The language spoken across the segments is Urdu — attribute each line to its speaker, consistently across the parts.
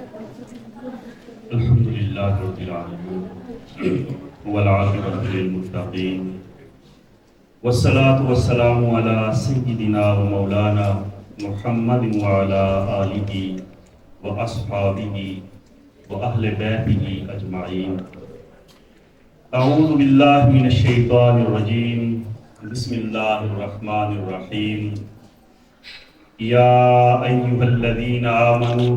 Speaker 1: الحمد للہ رب العالمین والعاقبۃ للمتقین والصلاة والسلام علی سیدنا و مولانا محمد وعلی آلہ و اصحابہ و اہل بیتہ اجمعین۔ اعوذ باللہ من الشیطان الرجیم، بسم اللہ الرحمن الرحیم۔ یا ایہا الذین آمنوا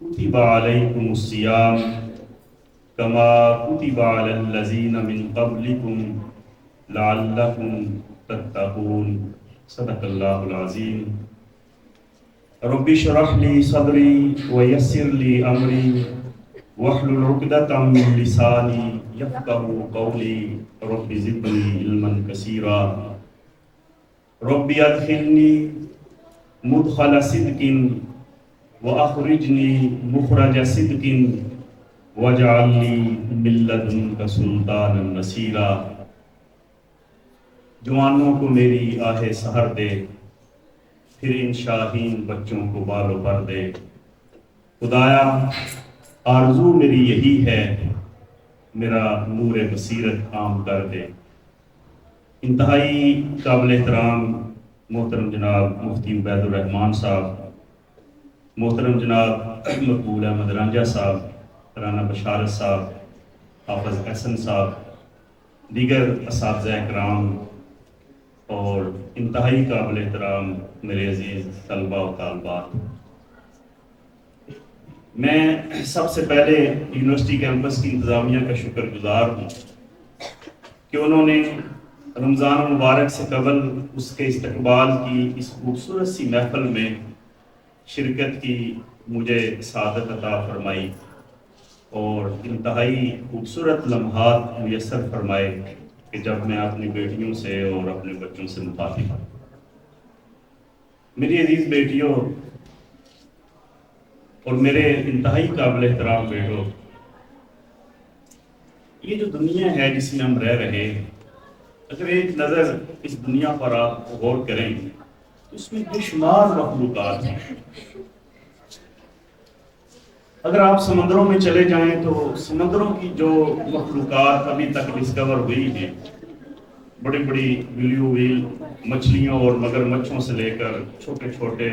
Speaker 1: کتب علیکم الصیام کما کتب علی الذین من قبلکم لعلکم تتقون۔ صدق اللہ العظیم۔ رب اشرح لی صدری ویسر لی امری واحلل عقدۃ من لسانی یفقہوا قولی رب زدنی علما کثیرا۔ رب ادخلنی مدخل صدق وَأَخْرِجْنِي مُخْرَجَ صِدْقٍ وَاجْعَلْ لِي مِن لَّدُنكَ سُلْطَانًا نَصِيرًا۔ جوانوں کو میری آہ سحر دے، پھر ان شاہین بچوں کو بال و پر دے۔ خدایا آرزو میری یہی ہے، میرا نور بصیرت عام کر دے۔ انتہائی قابل احترام محترم جناب مفتی عبید الرحمان صاحب، محترم جناب مقبول احمد رانجھا صاحب، رانا بشارت صاحب، حافظ احسن صاحب، دیگر اساتذہ اکرام اور انتہائی قابل احترام میرے عزیز طلباء و طالبات، میں سب سے پہلے یونیورسٹی کیمپس کی انتظامیہ کا شکر گزار ہوں کہ انہوں نے رمضان المبارک سے قبل اس کے استقبال کی اس خوبصورت سی محفل میں شرکت کی مجھے سعادت عطا فرمائی اور انتہائی خوبصورت لمحات میسر فرمائے کہ جب میں اپنی بیٹیوں سے اور اپنے بچوں سے مخاطب ہوں۔ میری عزیز بیٹیوں اور میرے انتہائی قابل احترام بیٹوں، یہ جو دنیا ہے جس میں ہم رہ رہے، اگر ایک نظر اس دنیا پر آپ غور کریں تو اس میں بے شمار مخلوقات ہیں۔ اگر آپ سمندروں میں چلے جائیں تو سمندروں کی جو مخلوقات ابھی تک ڈسکور ہوئی ہیں، بڑی بڑی بلیو ویل مچھلیوں اور مگر مچھوں سے لے کر چھوٹے چھوٹے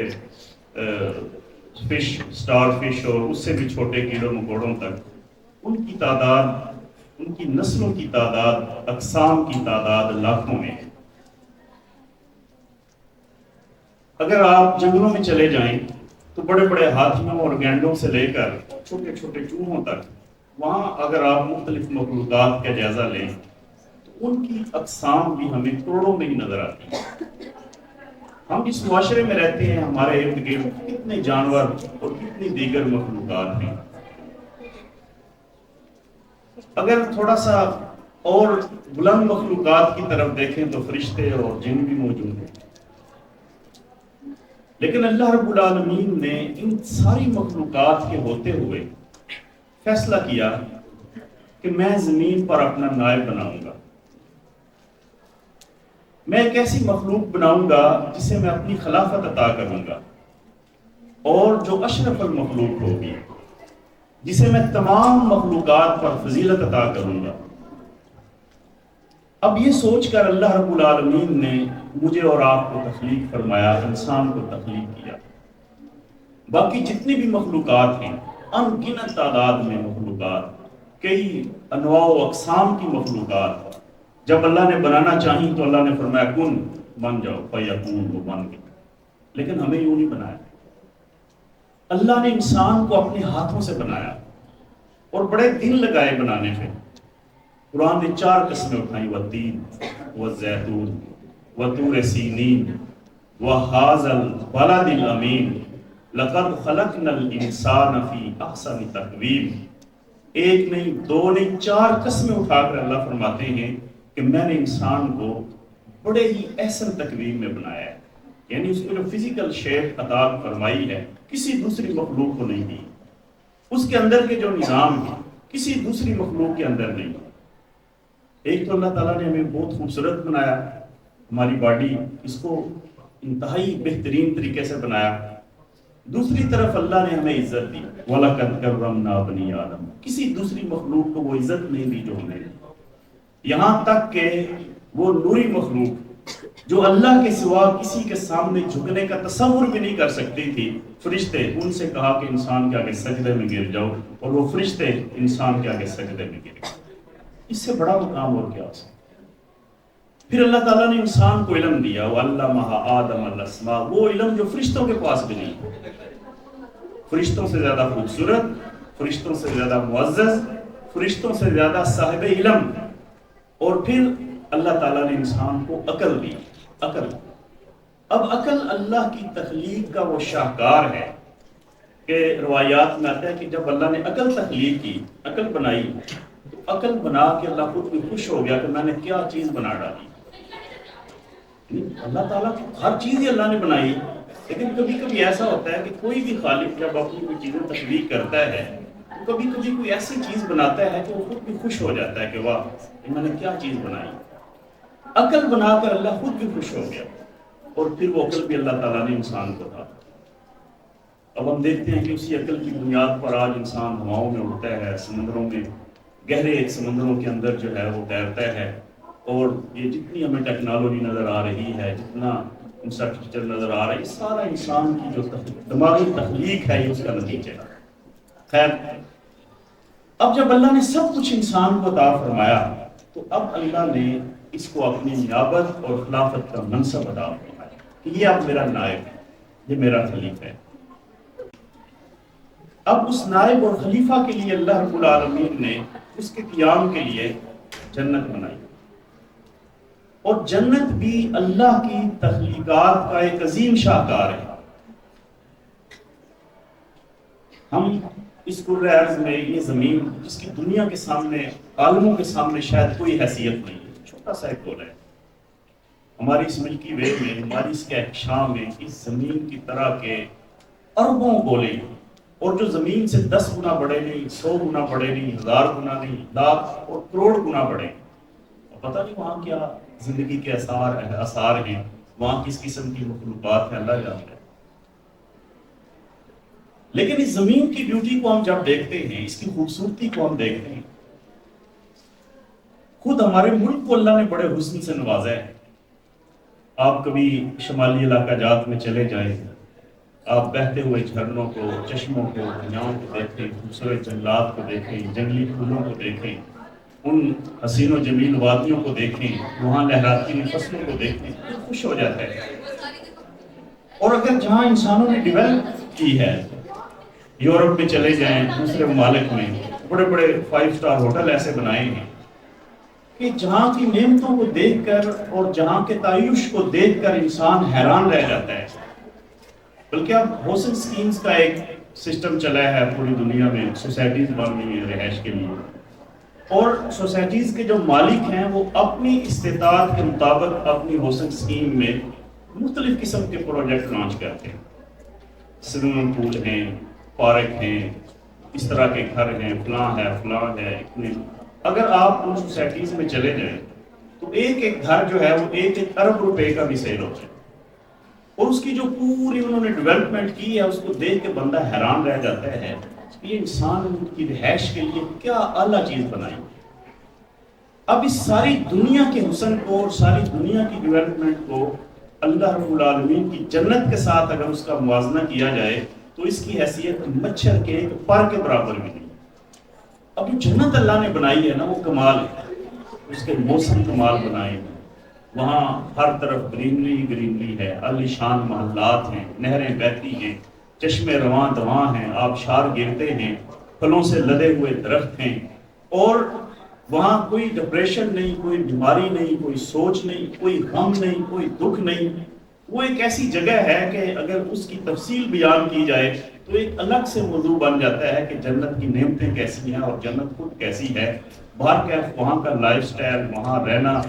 Speaker 1: فش، سٹار فش اور اس سے بھی چھوٹے کیڑوں مکوڑوں تک، ان کی تعداد، ان کی نسلوں کی تعداد، اقسام کی تعداد لاکھوں میں ہے۔ اگر آپ جنگلوں میں چلے جائیں تو بڑے بڑے ہاتھیوں اور گینڈوں سے لے کر چھوٹے چھوٹے چوہوں تک، وہاں اگر آپ مختلف مخلوقات کا جائزہ لیں تو ان کی اقسام بھی ہمیں کروڑوں میں ہی نظر آتی ہیں۔ ہم جس معاشرے میں رہتے ہیں، ہمارے ارد گرد کتنے جانور اور کتنی دیگر مخلوقات ہیں۔ اگر تھوڑا سا اور بلند مخلوقات کی طرف دیکھیں تو فرشتے اور جن بھی موجود ہیں، لیکن اللہ رب العالمین نے ان ساری مخلوقات کے ہوتے ہوئے فیصلہ کیا کہ میں زمین پر اپنا نائب بناؤں گا، میں ایک ایسی مخلوق بناؤں گا جسے میں اپنی خلافت عطا کروں گا، اور جو اشرف المخلوق ہوگی، جسے میں تمام مخلوقات پر فضیلت عطا کروں گا۔ اب یہ سوچ کر اللہ رب العالمین نے مجھے اور آپ کو تخلیق فرمایا، انسان کو تخلیق کیا۔ باقی جتنی بھی مخلوقات ہیں، ان گنت تعداد میں مخلوقات، کئی انواع و اقسام کی مخلوقات، جب اللہ نے بنانا چاہی تو اللہ نے فرمایا کن، بن جاؤ، فیکون، وہ بن گئے۔ لیکن ہمیں یوں نہیں بنایا، اللہ نے انسان کو اپنے ہاتھوں سے بنایا اور بڑے دن لگائے بنانے پہ۔ قرآن نے 4 قسمیں اٹھائیں، والتین والزیتون وطور سینین وہذا البلد الامین لقد خلقنا الانسان فی احسن تقویم۔ ایک نہیں، 2 نہیں، 4 قسمیں اٹھا کر اللہ فرماتے ہیں کہ میں نے انسان کو بڑے ہی احسن تقویم میں بنایا ہے، یعنی اس کو جو فزیکل شیپ عطا فرمائی ہے کسی دوسری مخلوق کو نہیں دی۔ اس کے اندر کے جو نظام ہے کسی دوسری مخلوق کے اندر نہیں۔ ایک تو اللہ تعالیٰ نے ہمیں بہت خوبصورت بنایا، ہماری باڈی، اس کو انتہائی بہترین طریقے سے بنایا۔ دوسری طرف اللہ نے ہمیں عزت دی، وَلَقَدْ كَرَّمْنَا بَنِي آدَمَ، کسی دوسری مخلوق کو وہ عزت نہیں دی جو ہمیں دی، یہاں تک کہ وہ نوری مخلوق جو اللہ کے سوا کسی کے سامنے جھکنے کا تصور بھی نہیں کر سکتی تھی، فرشتے، ان سے کہا کہ انسان کے آگے سجدے میں گر جاؤ، اور وہ فرشتے انسان کے آگے سجدے میں گر گئے۔ اس سے بڑا مقام اور کیا ہو سکتا؟ پھر اللہ تعالیٰ نے انسان کو علم دیا، وَعَلَّمَهَا آدَمَ الْأَسْمَاءَ، وہ علم جو فرشتوں کے پاس بھی نہیں، فرشتوں سے زیادہ خوبصورت، فرشتوں سے زیادہ معزز، فرشتوں سے زیادہ صاحب علم۔ اور پھر اللہ تعالیٰ نے انسان کو عقل دی، عقل۔ اب عقل اللہ کی تخلیق کا وہ شاہکار ہے کہ روایات میں آتا ہے کہ جب اللہ نے عقل تخلیق کی، عقل بنائی، تو عقل بنا کے اللہ خود بھی خوش ہو گیا کہ میں نے کیا چیز بنا ڈالی۔ اللہ تعالیٰ کی ہر چیز ہی اللہ نے بنائی، لیکن کبھی کبھی ایسا ہوتا ہے کہ کوئی بھی خالق جب اپنی کوئی چیزیں تخلیق کرتا ہے تو کبھی کبھی کوئی ایسی چیز بناتا ہے کہ وہ خود بھی خوش ہو جاتا ہے کہ واہ میں نے کیا چیز بنائی۔ عقل بنا کر اللہ خود بھی خوش ہو گیا، اور پھر وہ عقل بھی اللہ تعالیٰ نے انسان کو تھا۔ اب ہم دیکھتے ہیں کہ اسی عقل کی بنیاد پر آج انسان ہواؤں میں اڑتا ہے، سمندروں میں، گہرے سمندروں کے اندر جو ہے وہ تیرتا ہے، اور یہ جتنی ہمیں ٹیکنالوجی نظر آ رہی ہے، جتنا انفراسٹرکچر نظر آ رہا ہے، یہ سارا انسان کی جو دماغی تخلیق ہے یہ اس کا نتیجہ ہے۔ خیر، اب جب اللہ نے سب کچھ انسان کو عطا فرمایا تو اب اللہ نے اس کو اپنی نیابت اور خلافت کا منصب عطا فرمایا کہ یہ اب میرا نائب ہے، یہ میرا خلیفہ ہے۔ اب اس نائب اور خلیفہ کے لیے اللہ رب العالمین نے اس کے قیام کے لیے جنت بنائی، اور جنت بھی اللہ کی تخلیقات کا ایک عظیم شاہکار ہے۔ ہم اس کره ارض میں یہ زمین جس کی دنیا کے سامنے، عالموں کے سامنے شاید کوئی حیثیت نہیں ہے، چھوٹا سا ایک گولا ہے۔ ہماری اس ملکی وے میں، ہماری اس کہکشاں میں اس زمین کی طرح کے اربوں گولے، اور جو زمین سے 10 گنا بڑے نہیں، 100 گنا بڑے نہیں، 1000 گنا نہیں، لاکھ اور کروڑ گنا بڑے۔ پتہ نہیں وہاں کیا زندگی کے آثار ہیں، وہاں کس قسم کی مخلوقات ہیں، اللہ جانتا ہے۔ لیکن اس زمین کی بیوٹی کو ہم جب دیکھتے ہیں، اس کی خوبصورتی کو ہم دیکھتے ہیں، خود ہمارے ملک کو اللہ نے بڑے حسن سے نوازا ہے۔ آپ کبھی شمالی علاقہ جات میں چلے جائیں، آپ بہتے ہوئے جھرنوں کو، چشموں کو، دریاؤں کو دیکھیں، خوبصورت جنگلات کو دیکھیں، جنگلی پھولوں کو دیکھیں، ان حسین و جمیل وادیوں کو دیکھیں، وہاں لہراتی ہوئی فصلوں کو دیکھیں، دل خوش ہو جاتا ہے۔ اور اگر جہاں انسانوں نے ڈیولپ کی ہے، یورپ میں چلے جائیں، دوسرے ممالک میں بڑے بڑے 5 سٹار ہوٹل ایسے بنائے ہیں کہ جہاں کی نعمتوں کو دیکھ کر اور جہاں کے تعیش کو دیکھ کر انسان حیران رہ جاتا ہے۔ بلکہ اب ہاؤسنگ سکیمز کا ایک سسٹم چلا ہے پوری دنیا میں، سوسائٹیز بن رہی ہیں رہائش کے لیے، اور سوسائٹیز کے جو مالک ہیں وہ اپنی استطاعت کے مطابق اپنی ہاؤسنگ سکیم میں مختلف قسم کے پروجیکٹ لانچ کرتے ہیں۔ سوئمنگ پول ہیں، پارک ہیں، اس طرح کے گھر ہیں، فلاں ہے اتنے۔ اگر آپ ان سوسائٹیز میں چلے جائیں تو ایک ایک گھر جو ہے وہ 1 ارب روپے کا بھی سیل ہو جائے، اور اس کی جو پوری انہوں نے ڈیولپمنٹ کی ہے اس کو دیکھ کے بندہ حیران رہ جاتا ہے کہ یہ انسان کی رہائش کے لیے کیا اعلیٰ چیز بنائی۔ اب اس ساری دنیا کے حسن کو اور ساری دنیا کی ڈیولپمنٹ کو اللہ رب العالمین کی جنت کے ساتھ اگر اس کا موازنہ کیا جائے تو اس کی حیثیت مچھر کے ایک پر کے برابر بھی نہیں۔ اب جو جنت اللہ نے بنائی ہے نا وہ کمال ہے، اس کے موسم کمال بنائے ہیں، وہاں ہر طرف گرینری گرینری ہے، عالیشان محلات ہیں، نہریں بہتی ہیں، چشمے رواں دواں ہیں، آبشار گرتے ہیں، پھلوں سے لدے ہوئے درخت ہیں، اور وہاں کوئی ڈپریشن نہیں، کوئی بیماری نہیں، کوئی سوچ نہیں، کوئی غم نہیں، کوئی دکھ نہیں۔ وہ ایک ایسی جگہ ہے کہ اگر اس کی تفصیل بیان کی جائے تو ایک الگ سے موضوع بن جاتا ہے کہ جنت کی نعمتیں کیسی ہیں اور جنت خود کیسی ہے۔ باہر کیف وہاں کا لائف سٹائل، وہاں رہنا،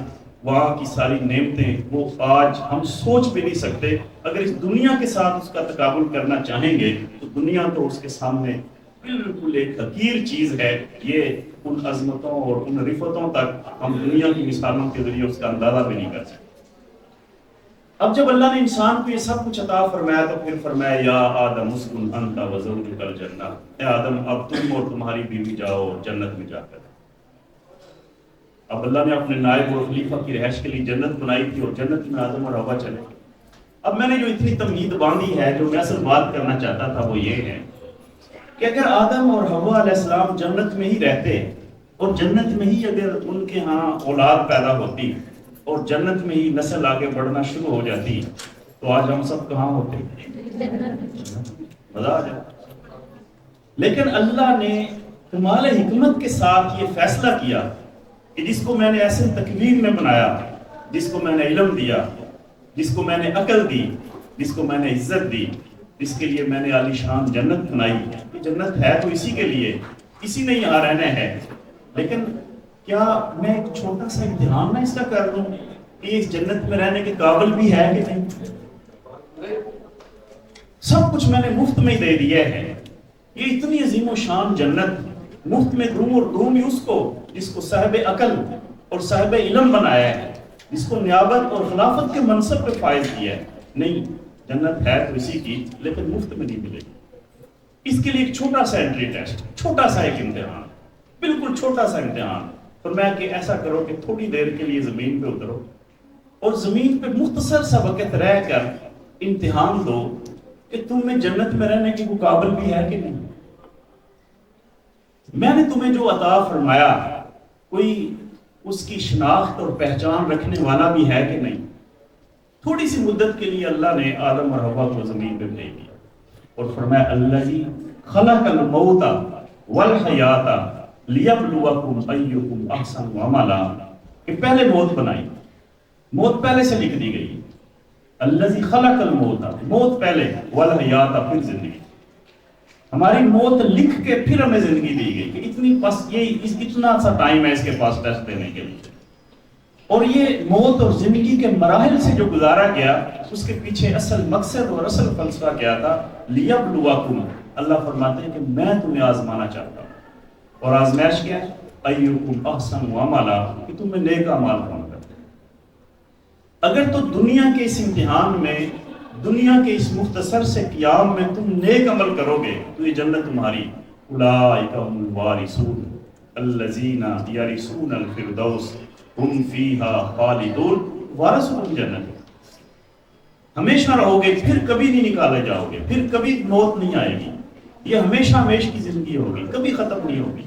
Speaker 1: وہاں کی ساری نعمتیں وہ آج ہم سوچ بھی نہیں سکتے۔ اگر اس دنیا کے ساتھ اس کا تقابل کرنا چاہیں گے تو دنیا تو اس کے سامنے بالکل ایک حقیر چیز ہے۔ یہ ان عظمتوں اور ان رفتوں تک ہم دنیا کی مثالوں کے ذریعے اس کا اندازہ بھی نہیں کر سکتے۔ اب جب اللہ نے انسان کو یہ سب کچھ عطا فرمایا تو پھر فرمایا یا آدم اسکن انت وزوجک الجنہ، اے آدم اب تم اور تمہاری بیوی جاؤ جنت میں جا کر۔ اب اللہ نے اپنے نائب اور خلیفہ کی رہائش کے لیے جنت بنائی تھی اور جنت میں آدم اور حوا چلے۔ اب میں نے جو اتنی تمہید باندھی ہے، جو میں اصل بات کرنا چاہتا تھا وہ یہ ہے کہ اگر آدم اور حوا علیہ السلام جنت میں ہی رہتے اور جنت میں ہی اگر ان کے ہاں اولاد پیدا ہوتی اور جنت میں ہی نسل آگے بڑھنا شروع ہو جاتی تو آج ہم سب کہاں ہوتے؟ مزہ آ جائے۔ لیکن اللہ نے کمال حکمت کے ساتھ یہ فیصلہ کیا کہ جس کو میں نے ایسے تکوین میں بنایا، جس کو میں نے علم دیا، جس کو میں نے عقل دی، جس کو میں نے عزت دی، جس کے لیے میں نے عالی شان جنت بنائی، یہ جنت ہے تو اسی کے لیے، اسی نے یہاں رہنا ہے۔ لیکن کیا میں ایک چھوٹا سا امتحان نہ اس کا کر لوں کہ اس جنت میں رہنے کے قابل بھی ہے کہ نہیں؟ سب کچھ میں نے مفت میں دے دیا ہے۔ یہ اتنی عظیم و شان جنت مفت میں دوں، اور دوں بھی اس کو جس کو صاحب عقل اور صاحب علم بنایا ہے، جس کو نیابت اور خلافت کے منصب پہ فائز کیا ہے۔ نہیں، جنت ہے تو اسی کی، لیکن مفت میں نہیں ملے گی۔ اس کے لیے ایک چھوٹا سا انٹری ٹیسٹ، چھوٹا سا ایک امتحان، بالکل چھوٹا سا امتحان۔ فرمایا کہ ایسا کرو کہ تھوڑی دیر کے لیے زمین پہ اترو اور زمین پہ مختصر سا وقت رہ کر امتحان دو کہ تم میں جنت میں رہنے کے قابل بھی ہے کہ نہیں۔ میں نے تمہیں جو عطا فرمایا کوئی اس کی شناخت اور پہچان رکھنے والا بھی ہے کہ نہیں؟ تھوڑی سی مدت کے لیے اللہ نے آدم اور حوا کو زمین پہ بھیج دیا اور فرمایا الذی خلق الموت والحیات لیبلوکم ایکم احسن عملا، کہ پہلے موت بنائی، موت پہلے سے لکھ دی گئی، الذی خلق الموت، موت پہلے، والحیات پھر زندگی، ہماری موت لکھ کے پھر ہمیں زندگی دی گئی کہ اتنی پس یہ اتنا سا ٹائم ہے اس کے پاس ٹیسٹ دینے کے لیے۔ اور یہ موت اور زندگی کے مراحل سے جو گزارا گیا اس کے پیچھے اصل مقصد اور اصل فلسفہ کیا تھا؟ لیبلوکم، اللہ فرماتے ہیں کہ میں تمہیں آزمانا چاہتا ہوں، اور آزمائش کیا ہے؟ ایکم احسن عملا، کہ تمہیں نیک اعمال کون کرتے ہیں۔ اگر تو دنیا کے اس امتحان میں، دنیا کے اس مختصر سے قیام میں تم نیک عمل کرو گے تو یہ جنت تمہاری، اولئک هم الوارثون الذین یرثون الفردوس ہم فیہا خالدون، وارث ہو جنت، ہمیشہ رہو گے، پھر کبھی نہیں نکالے جاؤ گے، پھر کبھی موت نہیں آئے گی، یہ ہمیشہ ہمیش کی زندگی ہوگی، کبھی ختم نہیں ہوگی۔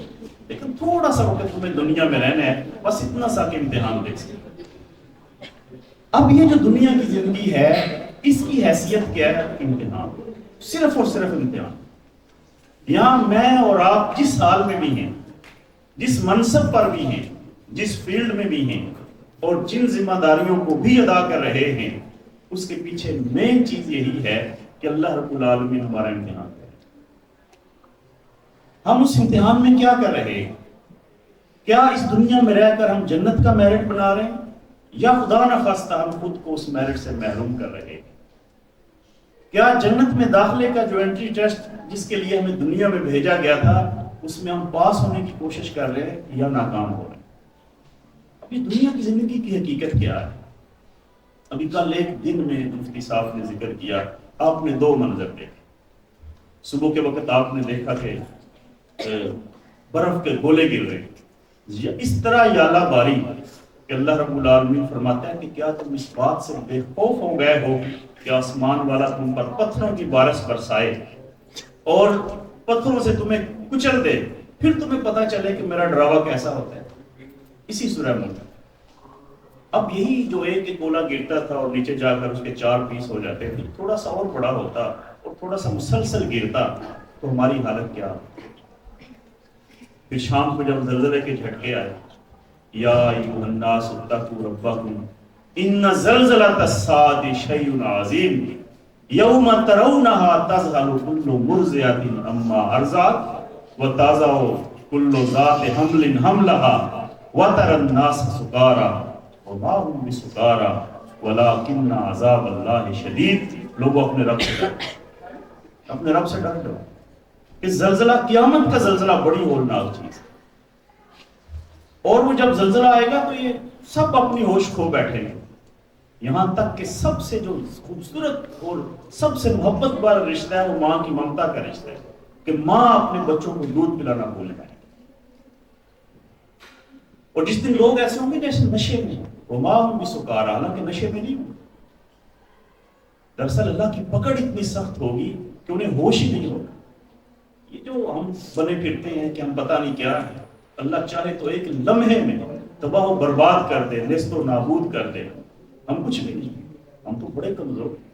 Speaker 1: لیکن تھوڑا سا وقت تمہیں دنیا میں رہنا ہے، بس اتنا سا کہ امتحان دے سکتے۔ اب یہ جو دنیا کی زندگی ہے اس کی حیثیت کیا ہے؟ امتحان، صرف اور صرف امتحان۔ یہاں میں اور آپ جس حال میں بھی ہیں، جس منصب پر بھی ہیں، جس فیلڈ میں بھی ہیں، اور جن ذمہ داریوں کو بھی ادا کر رہے ہیں، اس کے پیچھے مین چیز یہی ہے کہ اللہ رب العالمین ہمارا امتحان ہے۔ ہم اس امتحان میں کیا کر رہے ہیں؟ کیا اس دنیا میں رہ کر ہم جنت کا میرٹ بنا رہے ہیں، یا خدا نخواستہ ہم خود کو اس میرٹ سے محروم کر رہے ہیں؟ کیا جنت میں داخلے کا جو انٹری ٹیسٹ جس کے لیے ہمیں دنیا میں بھیجا گیا تھا اس میں ہم پاس ہونے کی کوشش کر رہے ہیں یا ناکام ہو رہے ہیں؟ اب یہ دنیا کی زندگی کی حقیقت کیا ہے؟ ابھی کل ایک دن میں مفتی صاحب نے ذکر کیا، آپ نے دو منظر دیکھے۔ صبح کے وقت آپ نے دیکھا کہ برف کے گولے گر رہے، اس طرح یالہ باری کہ اللہ رب العالمین فرماتا ہے کہ کیا تم اس بات سے بے خوف ہو گئے ہو کہ آسمان والا تم پر پتھروں کی بارش برسائے اور پتھروں سے تمہیں کچل دے، پھر تمہیں پتا چلے کہ میرا ڈراوا کیسا ہوتا ہے۔ اسی سورہ ملک اب یہی جو ایک گولا گرتا تھا اور نیچے جا کر اس کے 4 پیس ہو جاتے تھے، تھوڑا سا اور بڑا ہوتا اور تھوڑا سا مسلسل گرتا تو ہماری حالت کیا ہوتی؟ پھر شام کو جب زلزلے کے جھٹکے آئے، یا ایھا الناس اتقوا ربکم ان زلزلۃ الساعۃ شیء عظیم یوم ترونها تذہل کل مرضعۃ عما ارضعت وتضع کل ذات حمل حملها وتری الناس سکارى وما هم بسکارى ولکن عذاب اللہ شدید۔ لوگوں اپنے رب سے ڈرو، اپنے رب سے ڈر جاؤ کہ زلزلہ، قیامت کا زلزلہ بڑی ہولناک چیز ہے، اور وہ جب زلزلہ آئے گا تو یہ سب اپنی ہوش کھو بیٹھیں گے، یہاں تک کہ سب سے جو خوبصورت اور سب سے محبت والا رشتہ ہے وہ ماں کی ممتا کا رشتہ ہے، کہ ماں اپنے بچوں کو دودھ پلانا بھول جائے۔ اور جس دن لوگ ایسے ہوں گے جیسے نشے میں، وہ ماں بھی سکارا، حالانکہ نشے میں نہیں ہوں، دراصل اللہ کی پکڑ اتنی سخت ہوگی کہ انہیں ہوش ہی نہیں ہوگا۔ یہ جو ہم بنے پھرتے ہیں کہ ہم پتہ نہیں کیا ہے، اللہ چاہے تو ایک لمحے میں تباہ و برباد کر دے، نیست و نابود کر دے، ہم کچھ بھی نہیں، ہم تو بڑے کمزور ہیں،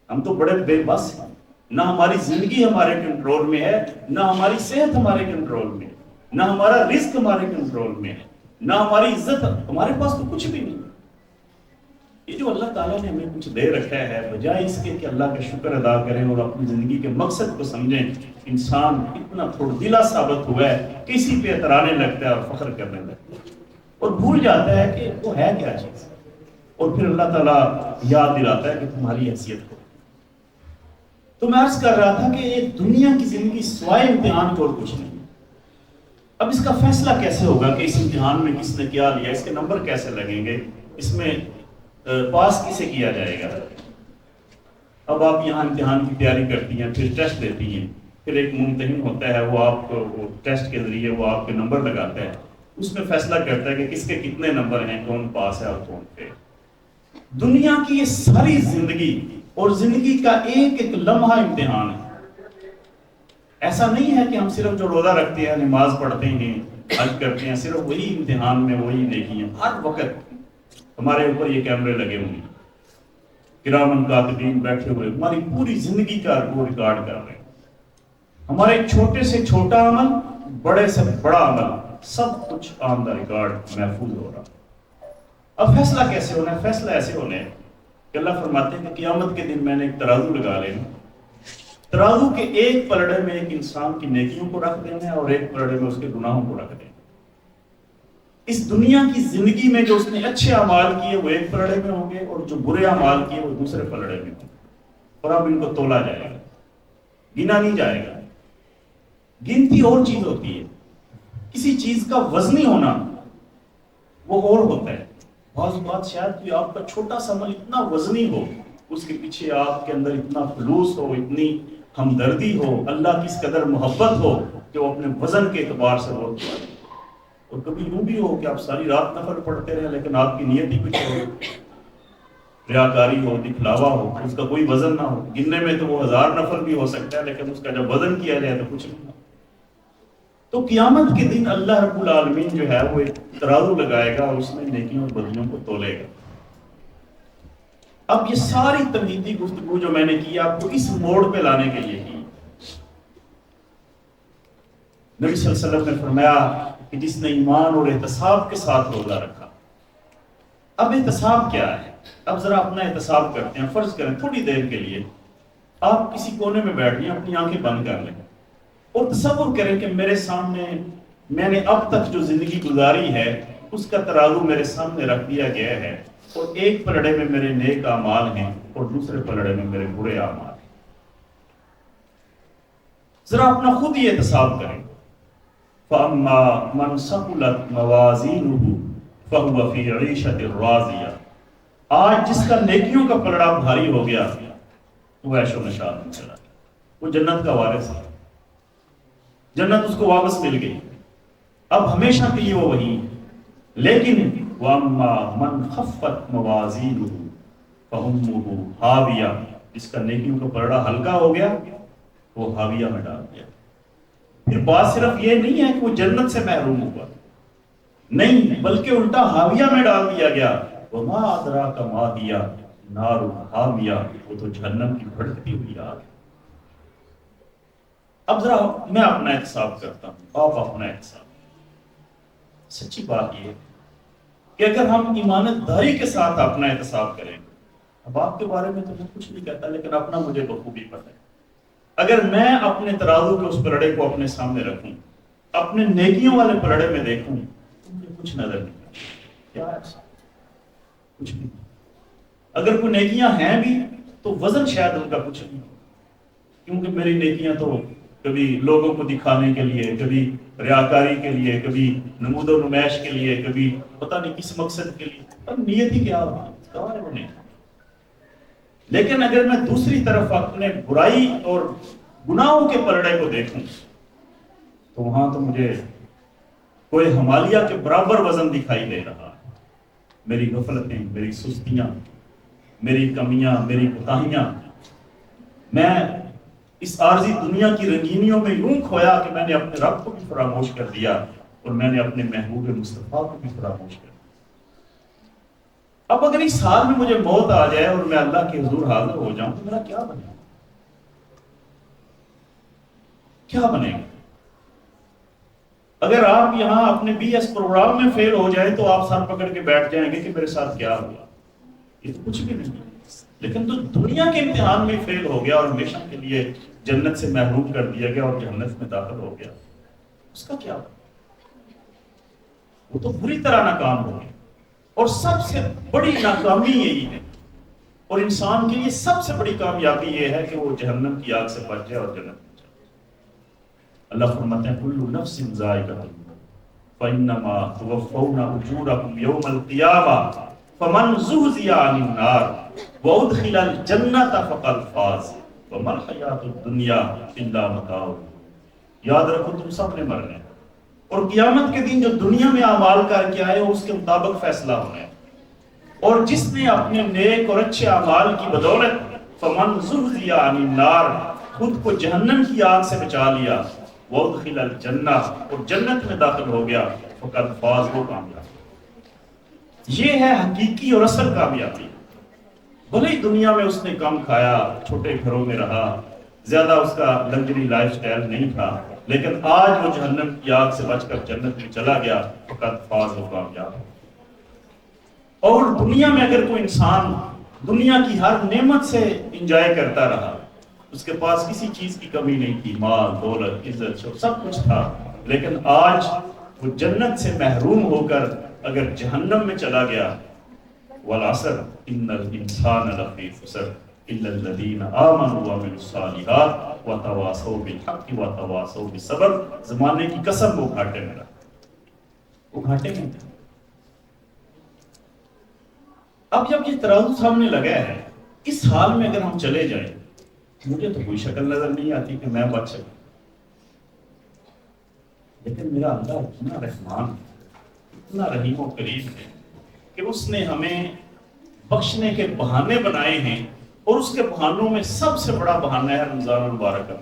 Speaker 1: ہم تو بڑے بے بس ہیں، نہ ہماری زندگی ہمارے کنٹرول میں ہے، نہ ہماری صحت ہمارے کنٹرول میں ہے، نہ ہمارا رزق ہمارے کنٹرول میں ہے، نہ ہماری عزت، ہمارے پاس تو کچھ بھی نہیں۔ یہ جو اللہ تعالیٰ نے ہمیں کچھ دے رکھا ہے، بجائے اس کے کہ اللہ کا شکر ادا کریں اور اپنی زندگی کے مقصد کو سمجھیں، انسان اتنا تھوڑا دلا ثابت ہوا ہے، کسی پہ اترانے لگتا ہے اور فخر کرنے لگتا ہے، اور بھول جاتا ہے کہ وہ ہے کیا چیز، اور پھر اللہ تعالیٰ یاد دلاتا ہے کہ تمہاری حیثیت کو۔ تو میں عرض کر رہا تھا کہ یہ دنیا کی زندگی سوائے امتحان کے اور کچھ نہیں۔ اب اس کا فیصلہ کیسے ہوگا کہ اس امتحان میں کس نے کیا لیا، اس کے نمبر کیسے لگیں گے، اس میں پاس کسے کیا جائے گا؟ اب آپ یہاں امتحان کی تیاری کرتی ہیں، پھر ٹیسٹ دیتی ہیں، پھر ایک ممتحن ہوتا ہے، وہ آپ کو وہ ٹیسٹ کے ذریعے وہ آپ کے نمبر لگاتا ہے، اس میں فیصلہ کرتا ہے کہ کس کے کتنے نمبر ہیں، کون پاس ہے اور کون فیل۔ دنیا کی یہ ساری زندگی اور زندگی کا ایک ایک لمحہ امتحان ہے۔ ایسا نہیں ہے کہ ہم صرف جو روزہ رکھتے ہیں، نماز پڑھتے ہیں، حج کرتے ہیں، صرف وہی امتحان میں وہی نیکی ہیں۔ ہر وقت ہمارے اوپر یہ کیمرے لگے ہوئے ہیں، کرامن کاتبین بیٹھے ہوئے ہماری پوری زندگی کا وہ ریکارڈ کر رہے ہیں۔ ہمارے چھوٹے سے چھوٹا عمل، بڑے سے بڑا عمل، سب کچھ آن دا ریکارڈ محفوظ ہو رہا۔ اب فیصلہ کیسے ہونا ہے؟ فیصلہ ایسے ہونا ہے کہ اللہ فرماتے ہیں کہ قیامت کے دن میں نے ایک ترازو لگا لینا، ترازو کے ایک پلڑے میں ایک انسان کی نیکیوں کو رکھ دینا ہے اور ایک پلڑے میں اس کے گناہوں کو رکھ دینا۔ اس دنیا کی زندگی میں جو اس نے اچھے اعمال کیے وہ ایک پلڑے میں ہوں گے، اور جو برے اعمال کیے وہ دوسرے پلڑے میں ہوں گے، اور اب ان کو تولا جائے گا، گنا نہیں جائے گا۔ گنتی اور چیز ہوتی ہے، کسی چیز کا وزنی ہونا وہ اور ہوتا ہے۔ بعض بات شاید کوئی آپ کا چھوٹا سا عمل اتنا وزنی ہو، اس کے پیچھے آپ کے اندر اتنا خلوص ہو، اتنی ہمدردی ہو، اللہ کی اس قدر محبت ہو کہ وہ اپنے وزن کے اعتبار سے وہ، اور کبھی یوں بھی ہو کہ آپ ساری رات نفل پڑھتے رہے لیکن آپ کی نیت ہی کچھ ہو، ریاکاری ہو، دکھلاوا ہو، اس کا کوئی وزن نہ ہو۔ گننے میں تو وہ 1000 نفل بھی ہو سکتا ہے لیکن اس کا جب وزن کیا جائے تو کچھ نہیں۔ تو قیامت کے دن اللہ رب العالمین جو ہے وہ ایک ترازو لگائے گا اور اس میں نیکیوں اور بدیوں کو تولے گا۔ اب یہ ساری تمہیدی گفتگو جو میں نے کی آپ کو اس موڑ پہ لانے کے لیے کی۔ نبی صلی اللہ علیہ وسلم نے فرمایا کہ جس نے ایمان اور احتساب کے ساتھ روزہ رکھا۔ اب احتساب کیا ہے؟ اب ذرا اپنا احتساب کرتے ہیں۔ فرض کریں تھوڑی دیر کے لیے آپ کسی کونے میں بیٹھ جائیں، اپنی آنکھیں بند کر لیں اور تصور کریں کہ میرے سامنے میں نے اب تک جو زندگی گزاری ہے اس کا ترازو میرے سامنے رکھ دیا گیا ہے، اور ایک پلڑے میں میرے نیک اعمال ہیں اور دوسرے پلڑے میں میرے برے اعمال ہیں۔ ذرا اپنا خود ہی احتساب کریں۔ فَأَمَّا مَنْ ثَقُلَتْ مَوَازِينُهُ فَهُوَ فِي عِيشَةٍ رَاضِيَةٍ، آج جس کا نیکیوں کا پلڑا بھاری ہو گیا وہ عیش و نشاط میں چلا گیا، وہ جنت کا وارث ہے، جنت اس کو واپس مل گئی، اب ہمیشہ کے لیے وہ وہی ہے۔ لیکن وَأَمَّا مَنْ خَفَّتْ مَوَازِينُهُ فَأُمُّهُ هَاوِيَةٌ، جس کا نیکیوں کا پلڑا ہلکا ہو گیا وہ ہاویہ میں ڈال دیا۔ پھر بات صرف یہ نہیں ہے کہ وہ جنت سے محروم ہوا، نہیں بلکہ الٹا ہاویہ میں ڈال دیا گیا۔ وَمَا أَدْرَاكَ مَا هِيَ نَارٌ حَامِيَةٌ، وہ تو جہنم کی بھڑکتی ہوئی آگ ہے۔ اب ذرا میں اپنا احتساب کرتا ہوں، آپ اپنا احتساب۔ سچی بات یہ ہے کہ اگر ہم ایمانت داری کے ساتھ اپنا احتساب کریں، اب آپ کے بارے میں تو میں کچھ نہیں کہتا لیکن اپنا مجھے بخوبی پتہ ہے، اگر میں اپنے ترازو کے اس پلڑے کو اپنے سامنے رکھوں، اپنے نیکیوں والے پلڑے میں دیکھوں تو مجھے کچھ نظر نہیں آتا۔ کیا ایسا؟ کچھ نہیں۔ اگر کوئی نیکیاں ہیں بھی تو وزن شاید ان کا کچھ نہیں ہو، کیونکہ میری نیکیاں تو کبھی لوگوں کو دکھانے کے لیے، کبھی ریاکاری کے لیے، کبھی نمود و نمائش کے لیے، کبھی پتہ نہیں کس مقصد کے لیے، اب نیت ہی کیا ہوتی ہے۔ گوارے وہ نہیں. لیکن اگر میں دوسری طرف اپنے برائی اور گناہوں کے پلڑے کو دیکھوں تو وہاں تو مجھے کوئی ہمالیہ کے برابر وزن دکھائی دے رہا ہے. میری غفلتیں، میری سستیاں، میری کمیاں، میری کوتاہیاں. میں اس عارضی دنیا کی رنگینیوں میں یوں کھویا کہ میں نے اپنے رب کو بھی فراموش کر دیا اور میں نے اپنے محبوب مصطفیٰ کو بھی فراموش کر دیا. اب اگر اس حال میں مجھے موت آ جائے اور میں اللہ کے حضور حاضر ہو جاؤں تو میرا کیا بنے گا؟ کیا بنے گا؟ اگر آپ یہاں اپنے بی ایس پروگرام میں فیل ہو جائیں تو آپ سر پکڑ کے بیٹھ جائیں گے کہ میرے ساتھ کیا ہوا. یہ تو کچھ بھی نہیں. لیکن تو دنیا کے امتحان میں فیل ہو گیا اور ہمیشہ کے لیے جنت سے محروم کر دیا گیا اور جہنت میں داخل ہو گیا، اس کا کیا ہوا؟ وہ تو بری طرح ناکام ہو گیا. اور سب سے بڑی ناکامی یہی ہے، اور انسان کے لیے سب سے بڑی کامیابی یہ ہے کہ وہ جہنم کی آگ سے بچ جائے اور جنت میں جائے. اللہ فرماتے ہیں کل نفس ذائقۃ الموت فانما توفون اجورکم یوم القیامہ فمن زحزح عن النار وادخل الجنۃ فقد فاز وما الحیاۃ الدنیا الا متاع. یاد رکھو تم سب نے مرنا ہے اور قیامت کے دن جو دنیا میں اعمال کر کے آئے اس کے مطابق فیصلہ ہونا ہے. اور جس نے اپنے نیک اور اچھے اعمال کی بدولت فمن زحزح عن النار خود کو جہنم کی آگ سے بچا لیا وادخل الجنہ اور جنت میں داخل ہو گیا فقد فاز، وہ کامیاب. یہ ہے حقیقی اور اصل کامیابی. بھلے ہی دنیا میں اس نے کم کھایا، چھوٹے گھروں میں رہا، زیادہ اس کا لگژری لائف سٹائل نہیں تھا، لیکن آج وہ جہنم کی آگ سے بچ کر جنت میں چلا گیا فقط فاز، وہ کامیاب. اور دنیا میں اگر کوئی انسان دنیا کی ہر نعمت سے انجوائے کرتا رہا، اس کے پاس کسی چیز کی کمی نہیں تھی، مال، دولت، عزت، سب کچھ تھا، لیکن آج وہ جنت سے محروم ہو کر اگر جہنم میں چلا گیا، والعصر ان الانسان لفی خسر الا الذین آمنوا وعملوا الصالحات وتواصوا بالحق وتواصوا بالصبر. زمانے کی قسم وہ گھاٹے میں رہا، وہ گھاٹے میں تھا. اب جب یہ ترازو سامنے لگا ہے، اس حال میں اگر ہم چلے جائیں، مجھے تو کوئی شکل نظر نہیں آتی کہ میں بچ سکوں. لیکن میرا اللہ اتنا رحمان، اتنا رحیم و کریم ہے کہ اس نے ہمیں بخشنے کے بہانے بنائے ہیں، اور اس کے بہانوں میں سب سے بڑا بہانہ ہے رمضان المبارک کا.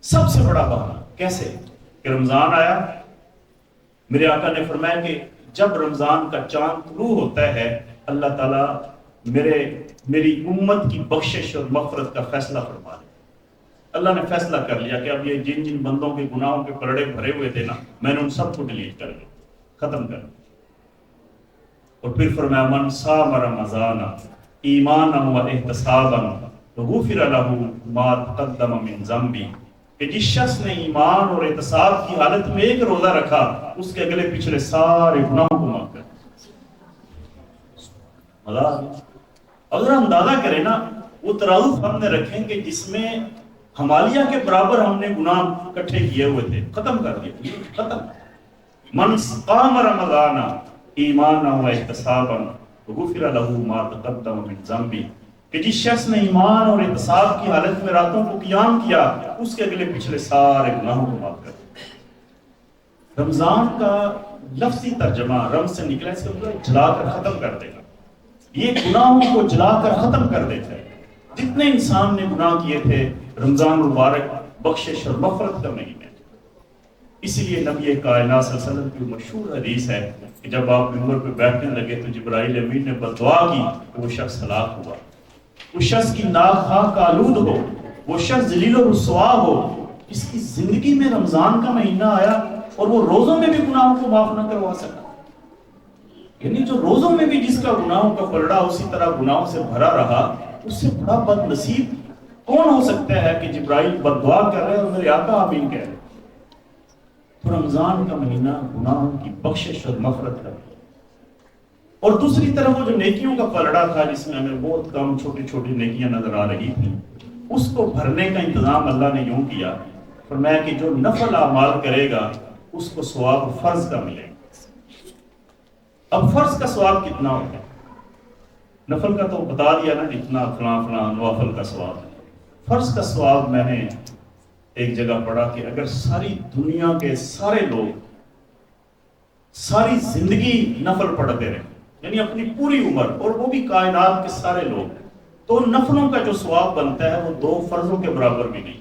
Speaker 1: سب سے بڑا بہانہ کیسے کہ رمضان آیا، میرے آقا نے فرمایا کہ جب رمضان کا چاند طلوع ہوتا ہے اللہ تعالیٰ میری امت کی بخشش اور مغفرت کا فیصلہ فرما لے. اللہ نے فیصلہ کر لیا کہ اب یہ جن بندوں کے گناہوں کے پرڑے بھرے ہوئے تھے نا، میں نے ان سب کو ڈیلیٹ کر دیا، ختم کر دیا. اور پھر فرمایا من صام رمضان ایمانا و احتسابا غفر له ما تقدم من ذنبه، کہ جس شخص نے ایمان اور احتساب کی حالت میں ایک روزہ رکھا، اس کے اگلے پچھلے سارے گناہوں کو معاف کر دیا. اگر اندازہ کریں نا، وہ ترازو ہم نے رکھیں کہ جس میں ہمالیہ کے برابر ہم نے گناہ اکٹھے کیے ہوئے تھے، ختم کر دیے، ختم. من قام رمضان ایمانا و احتسابا غفر له ما تقدم من ذنبه، کہ جس شخص نے ایمان اور احتساب کی حالت میں راتوں کو قیام کیا، اس کے اگلے پچھلے سارے گناہوں کو معاف کر دیا. رمضان کا لفظی ترجمہ رم سے نکلا، اس کا مطلب جلا کر ختم کر دے گا. یہ گناہوں کو جلا کر ختم کر دیتا ہے. جتنے انسان نے گناہ کیے تھے، رمضان مبارک بخشش اور مغفرت کا مہینہ ہے. اسی لیے نبی کائنات صلی اللہ علیہ وسلم کی مشہور حدیث ہے کہ جب آپ ممبر پہ بیٹھنے لگے تو جبرائیل امین نے بددعا کی کہ وہ شخص ہلاک ہوا، اس شخص کی ناک خاک آلود ہو، وہ شخص ذلیل و رسوا ہو. اس کی زندگی میں رمضان کا مہینہ آیا اور وہ روزوں میں بھی گناہوں کو معاف نہ کروا سکا. یعنی جو روزوں میں بھی جس کا گناہوں کا پلڑا اسی طرح گناہوں سے بھرا رہا، اس سے بڑا بد نصیب کون ہو سکتا ہے کہ جبرائیل بددعا کر رہے اور میرے آقا آمین کہہ رہے. تو رمضان کا مہینہ گناہوں کی بخشش اور مغفرت کا. اور دوسری طرف وہ جو نیکیوں کا پلڑا تھا جس میں ہمیں بہت کم چھوٹی چھوٹی نیکیاں نظر آ رہی تھیں، اس کو بھرنے کا انتظام اللہ نے یوں کیا، فرمایا کہ جو نفل اعمال کرے گا اس کو ثواب فرض کا ملے گا. اب فرض کا ثواب کتنا ہوتا ہے؟ نفل کا تو بتا دیا نا، اتنا فلاں فلاں نوافل کا ثواب ہے۔ فرض کا ثواب میں نے ایک جگہ پڑھا کہ اگر ساری دنیا کے سارے لوگ ساری زندگی نفل پڑھتے رہے، یعنی اپنی پوری عمر، اور وہ بھی کائنات کے سارے لوگ، تو نفلوں کا جو ثواب بنتا ہے وہ 2 فرضوں کے برابر بھی نہیں۔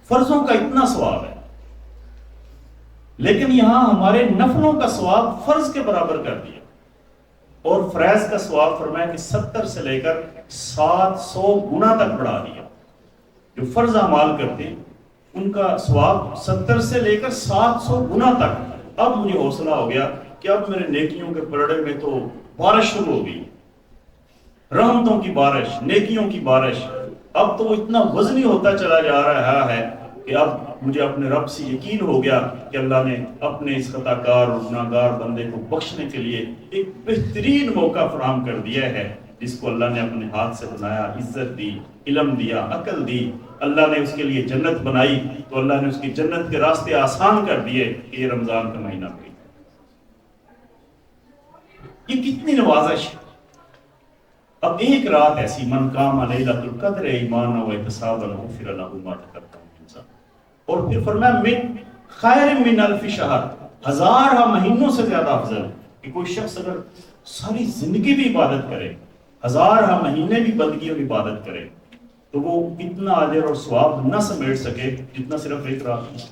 Speaker 1: فرضوں کا اتنا ثواب ہے، لیکن یہاں ہمارے نفلوں کا ثواب فرض کے برابر کر دیا، اور فرائض کا ثواب فرمایا کہ 70 سے لے کر 700 گنا تک بڑھا دیا۔ جو فرض اعمال کرتے ہیں ان کا ثواب 70 سے لے کر 700 گنا تک۔ اب مجھے حوصلہ ہو گیا کہ اب میرے نیکیوں کے پلڑے میں تو بارش شروع ہو گئی، رحمتوں کی بارش، نیکیوں کی بارش۔ اب تو وہ اتنا وزنی ہوتا چلا جا رہا ہے کہ اب مجھے اپنے رب سے یقین ہو گیا کہ اللہ نے اپنے اس خطا کار اور گناہ گار بندے کو بخشنے کے لیے ایک بہترین موقع فراہم کر دیا ہے، جس کو اللہ نے اپنے ہاتھ سے بنایا، عزت دی، علم دیا، عقل دی۔ اللہ نے اس کے لیے جنت بنائی، تو اللہ نے اس کی جنت کے راستے آسان کر دیے کہ یہ رمضان کا مہینہ بھی۔ یہ کتنی نوازش ہے۔ اب ایک رات ایسی، من قام لیلۃ القدر ایمانا و احتسابا غفر له ما تقدم من ذنبه، اور پھر فرمایا من خیر من الف شہر، 1000 مہینوں سے زیادہ افضل ہے کہ کوئی شخص اگر ساری زندگی بھی عبادت کرے، 1000 مہینے بھی بندگی اور عبادت کرے، تو وہ اتنا اجر اور ثواب نہ سمیٹ سکے جتنا صرف ایک رات میں۔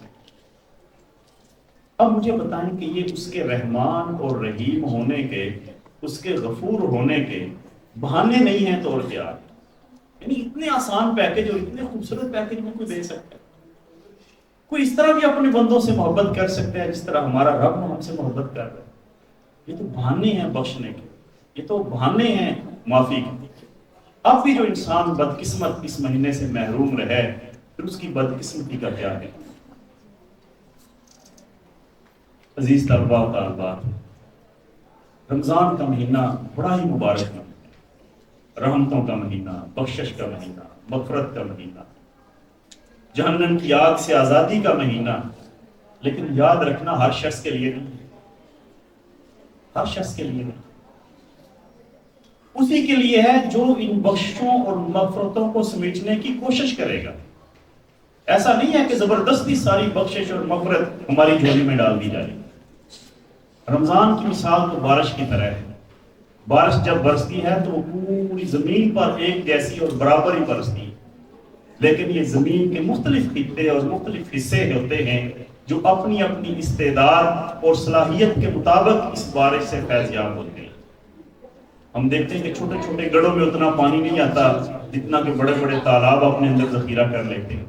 Speaker 1: اب مجھے بتائیں کہ یہ اس کے رحمان اور رحیم ہونے کے، اس کے غفور ہونے کے بہانے نہیں ہیں تو اور کیا؟ یعنی اتنے آسان پیکج اور اتنے خوبصورت پیکج میں کوئی دے سکتا ہے؟ کوئی اس طرح بھی اپنے بندوں سے محبت کر سکتا ہے جس طرح ہمارا رب ہم سے محبت کر رہا ہے؟ یہ تو بہانے ہیں بخشنے کے، یہ تو بہانے ہیں معافی کے۔ اب بھی جو انسان بدقسمت اس مہینے سے محروم رہے، پھر اس کی بدقسمتی کا کیا ہے؟ عزیز طلباء و طالبات، رمضان کا مہینہ بڑا ہی مبارک ہے، رحمتوں کا مہینہ، بخشش کا مہینہ، مغفرت کا مہینہ، جہنم کی آگ سے آزادی کا مہینہ۔ لیکن یاد رکھنا ہر شخص کے لیے نہیں، ہر شخص کے لیے نہیں، اسی کے لیے ہے جو ان بخشوں اور مغفرتوں کو سمیٹنے کی کوشش کرے گا۔ ایسا نہیں ہے کہ زبردستی ساری بخشش اور مغفرت ہماری جھولی میں ڈال دی جائے۔ رمضان کی مثال تو بارش کی طرح ہے۔ بارش جب برستی ہے تو وہ پوری زمین پر ایک جیسی اور برابر ہی برستی ہے، لیکن یہ زمین کے مختلف خطے اور مختلف حصے ہوتے ہیں جو اپنی اپنی استعداد اور صلاحیت کے مطابق اس بارش سے فیضیاب ہوتے ہیں۔ ہم دیکھتے ہیں کہ چھوٹے چھوٹے گڑھوں میں اتنا پانی نہیں آتا جتنا کہ بڑے بڑے تالاب اپنے اندر ذخیرہ کر لیتے ہیں۔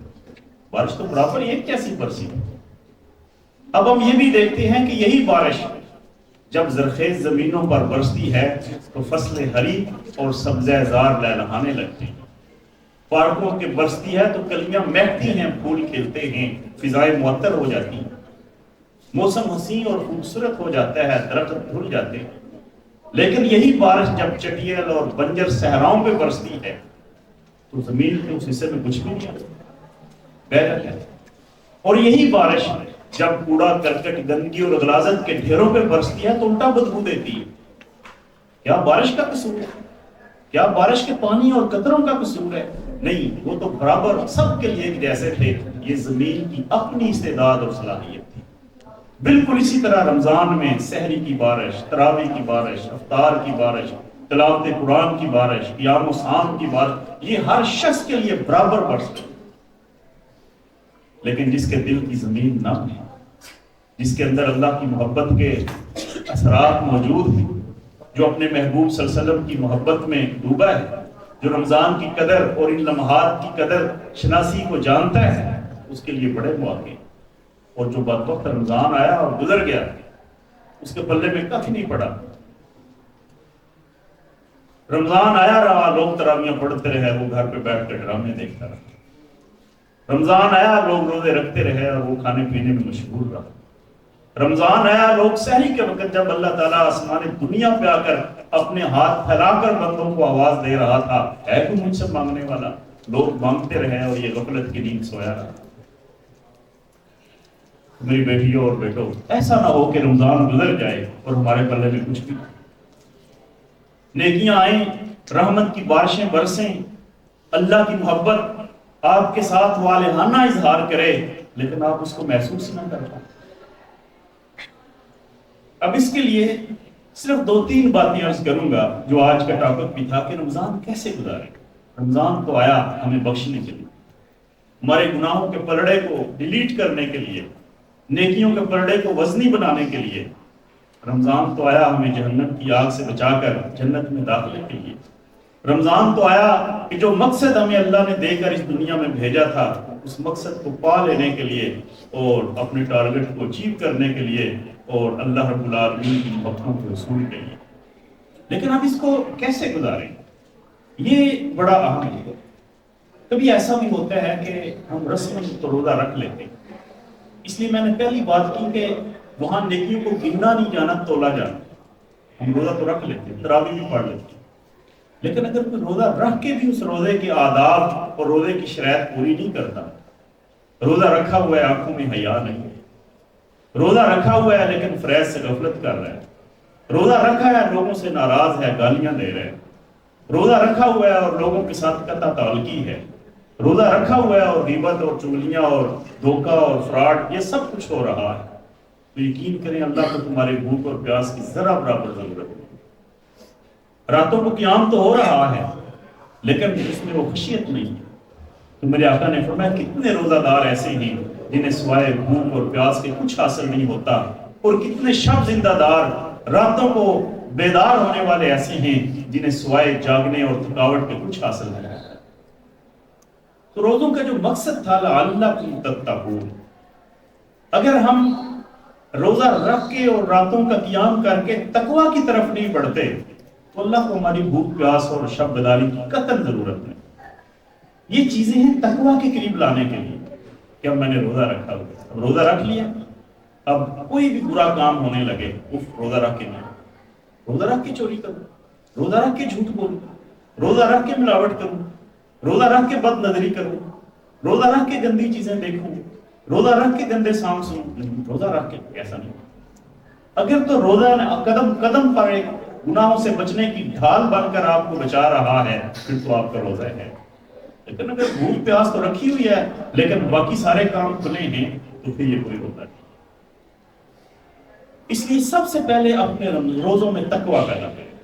Speaker 1: بارش تو برابر ایک جیسی برسی۔ اب ہم یہ بھی دیکھتے ہیں کہ یہی بارش جب زرخیز زمینوں پر برستی ہے تو فصلیں ہری اور سبزہ زار لہلہانے لگتے ہیں۔ پارکوں کے برستی ہے تو کلیاں مہکتی ہیں، پھول کھلتے ہیں، فضائیں معطر ہو جاتی ہیں، موسم حسین اور خوبصورت ہو جاتا ہے، درخت دھل جاتے ہیں۔ لیکن یہی بارش جب چٹیل اور بنجر صحراؤں پہ برستی ہے تو زمین کے اس حصے میں کچھ بھی نہیں آتا، بہتر ہے۔ اور یہی بارش جب کوڑا کرکٹ، گندگی اور غلاظت کے ڈھیروں پہ برستی ہے تو الٹا بدبو دیتی ہے۔ کیا بارش کا قصور ہے؟ کیا بارش کے پانی اور قطروں کا قصور ہے؟ نہیں، وہ تو برابر سب کے لیے ایک جیسے تھے۔ یہ زمین کی اپنی استعداد اور صلاحیت تھی۔ بالکل اسی طرح رمضان میں سحری کی بارش، تراویح کی بارش، افطار کی بارش، تلاوت قرآن کی بارش، قیام و صیام کی بارش، یہ ہر شخص کے لیے برابر برستی ہے۔ لیکن جس کے دل کی زمین نم ہے، جس کے اندر اللہ کی محبت کے اثرات موجود ہیں، جو اپنے محبوب صلی اللہ علیہ وسلم کی محبت میں ڈوبا ہے، جو رمضان کی قدر اور ان لمحات کی قدر شناسی کو جانتا ہے، اس کے لیے بڑے مواقع۔ اور جو بدبخت رمضان آیا اور گزر گیا، اس کے پلے میں کچھ نہیں پڑا۔ رمضان آیا رہا، لوگ تراویحاں پڑھتے رہے، وہ گھر پہ بیٹھ کر ڈرامے دیکھتا رہا۔ رمضان آیا، لوگ روزے رکھتے رہے اور وہ کھانے پینے میں مشغول رہا۔ رمضان آیا، لوگ سحری کے وقت جب اللہ تعالیٰ آسمان دنیا پہ آ کر اپنے ہاتھ پھیلا کر بندوں کو آواز دے رہا تھا، ہے کوئی مجھ سے مانگنے والا، لوگ مانگتے رہے اور یہ غفلت کی نیند سویا رہا۔ میری بیٹیوں اور بیٹوں، ایسا نہ ہو کہ رمضان گزر جائے اور ہمارے پلے میں کچھ بھی نہ۔ نیکیاں آئیں، رحمت کی بارشیں برسیں، اللہ کی محبت آپ کے ساتھ والہانہ اظہار کرے، لیکن آپ اس کو محسوس نہ کر پائیں۔ اب اس کے لیے صرف 2-3 باتیں عرض کروں گا جو آج کا ٹاپک بھی تھا کہ رمضان کیسے گزارے۔ رمضان تو آیا ہمیں بخشنے کے لیے، ہمارے گناہوں کے پلڑے کو ڈیلیٹ کرنے کے لیے، نیکیوں کے پلڑے کو وزنی بنانے کے لیے۔ رمضان تو آیا ہمیں جہنم کی آگ سے بچا کر جنت میں داخلے کے لیے۔ رمضان تو آیا کہ جو مقصد ہمیں اللہ نے دے کر اس دنیا میں بھیجا تھا، اس مقصد کو پا لینے کے لیے اور اپنے ٹارگٹ کو اچیو کرنے کے لیے اور اللہ رب العالمین کی محبتوں کے حصول کے لیے۔ لیکن ہم اس کو کیسے گزاریں، یہ بڑا اہم ہے۔ کبھی ایسا بھی ہوتا ہے کہ ہم رسم تو روزہ رکھ لیتے ہیں، اس لیے میں نے پہلی بات کی کہ وہاں نیکیوں کو گننا نہیں جانا، تولا جانا۔ ہم روزہ تو رکھ لیتے ہیں، تراویح بھی پڑھ لیتے ہیں، لیکن اگر کوئی روزہ رکھ کے بھی اس روزے کے آداب اور روزے کی شرائط پوری نہیں کرتا، روزہ رکھا ہوا ہے آنکھوں میں حیا نہیں ہے، روزہ رکھا ہوا ہے لیکن فریض سے غفلت کر رہا ہے، روزہ رکھا ہے لوگوں سے ناراض ہے، گالیاں دے رہے ہیں، روزہ رکھا ہوا ہے اور لوگوں کے ساتھ قطع تعلقی ہے، روزہ رکھا ہوا ہے اور غیبت اور چغلیاں اور دھوکہ اور فراڈ، یہ سب کچھ ہو رہا ہے، تو یقین کریں اللہ کو تمہارے بھوک اور پیاس کی ذرا برابر ضرورت نہیں۔ راتوں کو قیام تو ہو رہا ہے لیکن اس میں وہ خشیت نہیں ہے۔ تو میرے آقا نے فرمایا کتنے روزہ دار ایسے ہیں جنہیں سوائے بھوک اور پیاس کے کچھ حاصل نہیں ہوتا، اور کتنے شب زندہ دار راتوں کو بیدار ہونے والے ایسے ہیں جنہیں سوائے جاگنے اور تھکاوٹ کے کچھ حاصل نہیں ہوتا۔ تو روزوں کا جو مقصد تھا لعلکم تتقون، اگر ہم روزہ رکھ کے اور راتوں کا قیام کر کے تقوی کی طرف نہیں بڑھتے تو اللہ کو ہماری بھوک پیاس اور شب بیداری کی قطعاً ضرورت نہیں۔ یہ چیزیں ہیں تقوی کے قریب لانے کے لیے کہ اب میں نے روزہ رکھا ہوا، اب روزہ رکھ لیا، اب کوئی بھی برا کام ہونے لگے روزہ رکھ کے نہیں، روزہ رکھ کے چوری کروں، روزہ رکھ کے جھوٹ بولوں، روزہ رکھ کے ملاوٹ کروں، روزہ رکھ کے بد نظری کروں، روزہ رکھ کے گندی چیزیں دیکھوں، روزہ رکھ کے گندے سانگ سنوں، روزہ رکھ کے ایسا نہیں۔ اگر تو روزہ قدم قدم پر ایک گناہوں سے بچنے کی ڈھال بن کر آپ کو بچا رہا ہے پھر تو آپ کا روزہ ہے، لیکن اگر بھوک پیاس تو رکھی ہوئی ہے لیکن باقی سارے کام کھلے ہیں تو پھر یہ کوئی روزہ نہیں۔ اس لیے سب سے پہلے اپنے روزوں میں تقویٰ پیدا کریں۔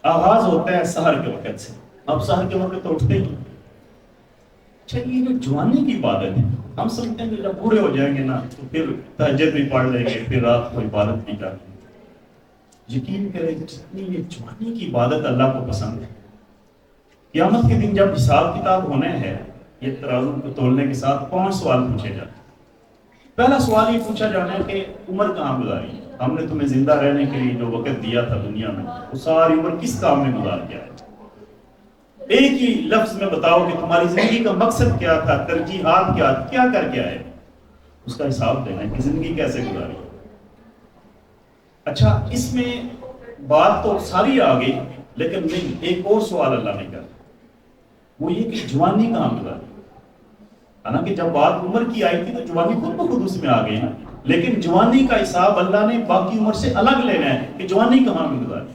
Speaker 1: آغاز ہوتا ہے سحر کے وقت سے، اب سحر کے وقت تو اٹھتے ہی۔ اچھا یہ جو جوانی کی عبادت ہے، ہم سمجھتے ہیں کہ جب بوڑھے ہو جائیں گے نا تو پھر تہجد بھی پڑھ لیں گے، پھر رات کو عبادت بھی کر لیں گے۔ یقین کریں جتنی یہ جوانی کی عبادت اللہ کو پسند ہے، قیامت کے دن جب حساب کتاب ہونے ہیں، یہ ترازو کو تولنے کے ساتھ 5 سوال پوچھے جاتے ہیں۔ پہلا سوال یہ پوچھا جانا ہے کہ عمر کہاں گزاری، ہم نے تمہیں زندہ رہنے کے لیے جو وقت دیا تھا دنیا میں وہ ساری عمر کس کام میں گزار دیا ہے؟ ایک ہی لفظ میں بتاؤ کہ تمہاری زندگی کا مقصد کیا تھا، ترجیحات کیا کر کے آئے، اس کا حساب دینا ہے کہ زندگی کیسے گزاری۔ اچھا اس میں بات تو ساری آ گئی لیکن نہیں، ایک اور سوال اللہ نے کیا، وہ یہ کہ جوانی کہاں گزاری۔ حالانکہ جب بات عمر کی آئی تھی تو جوانی خود بخود اس میں آ گئی نا، لیکن جوانی کا حساب اللہ نے باقی عمر سے الگ لینا ہے کہ جوانی کہاں میں گزاری۔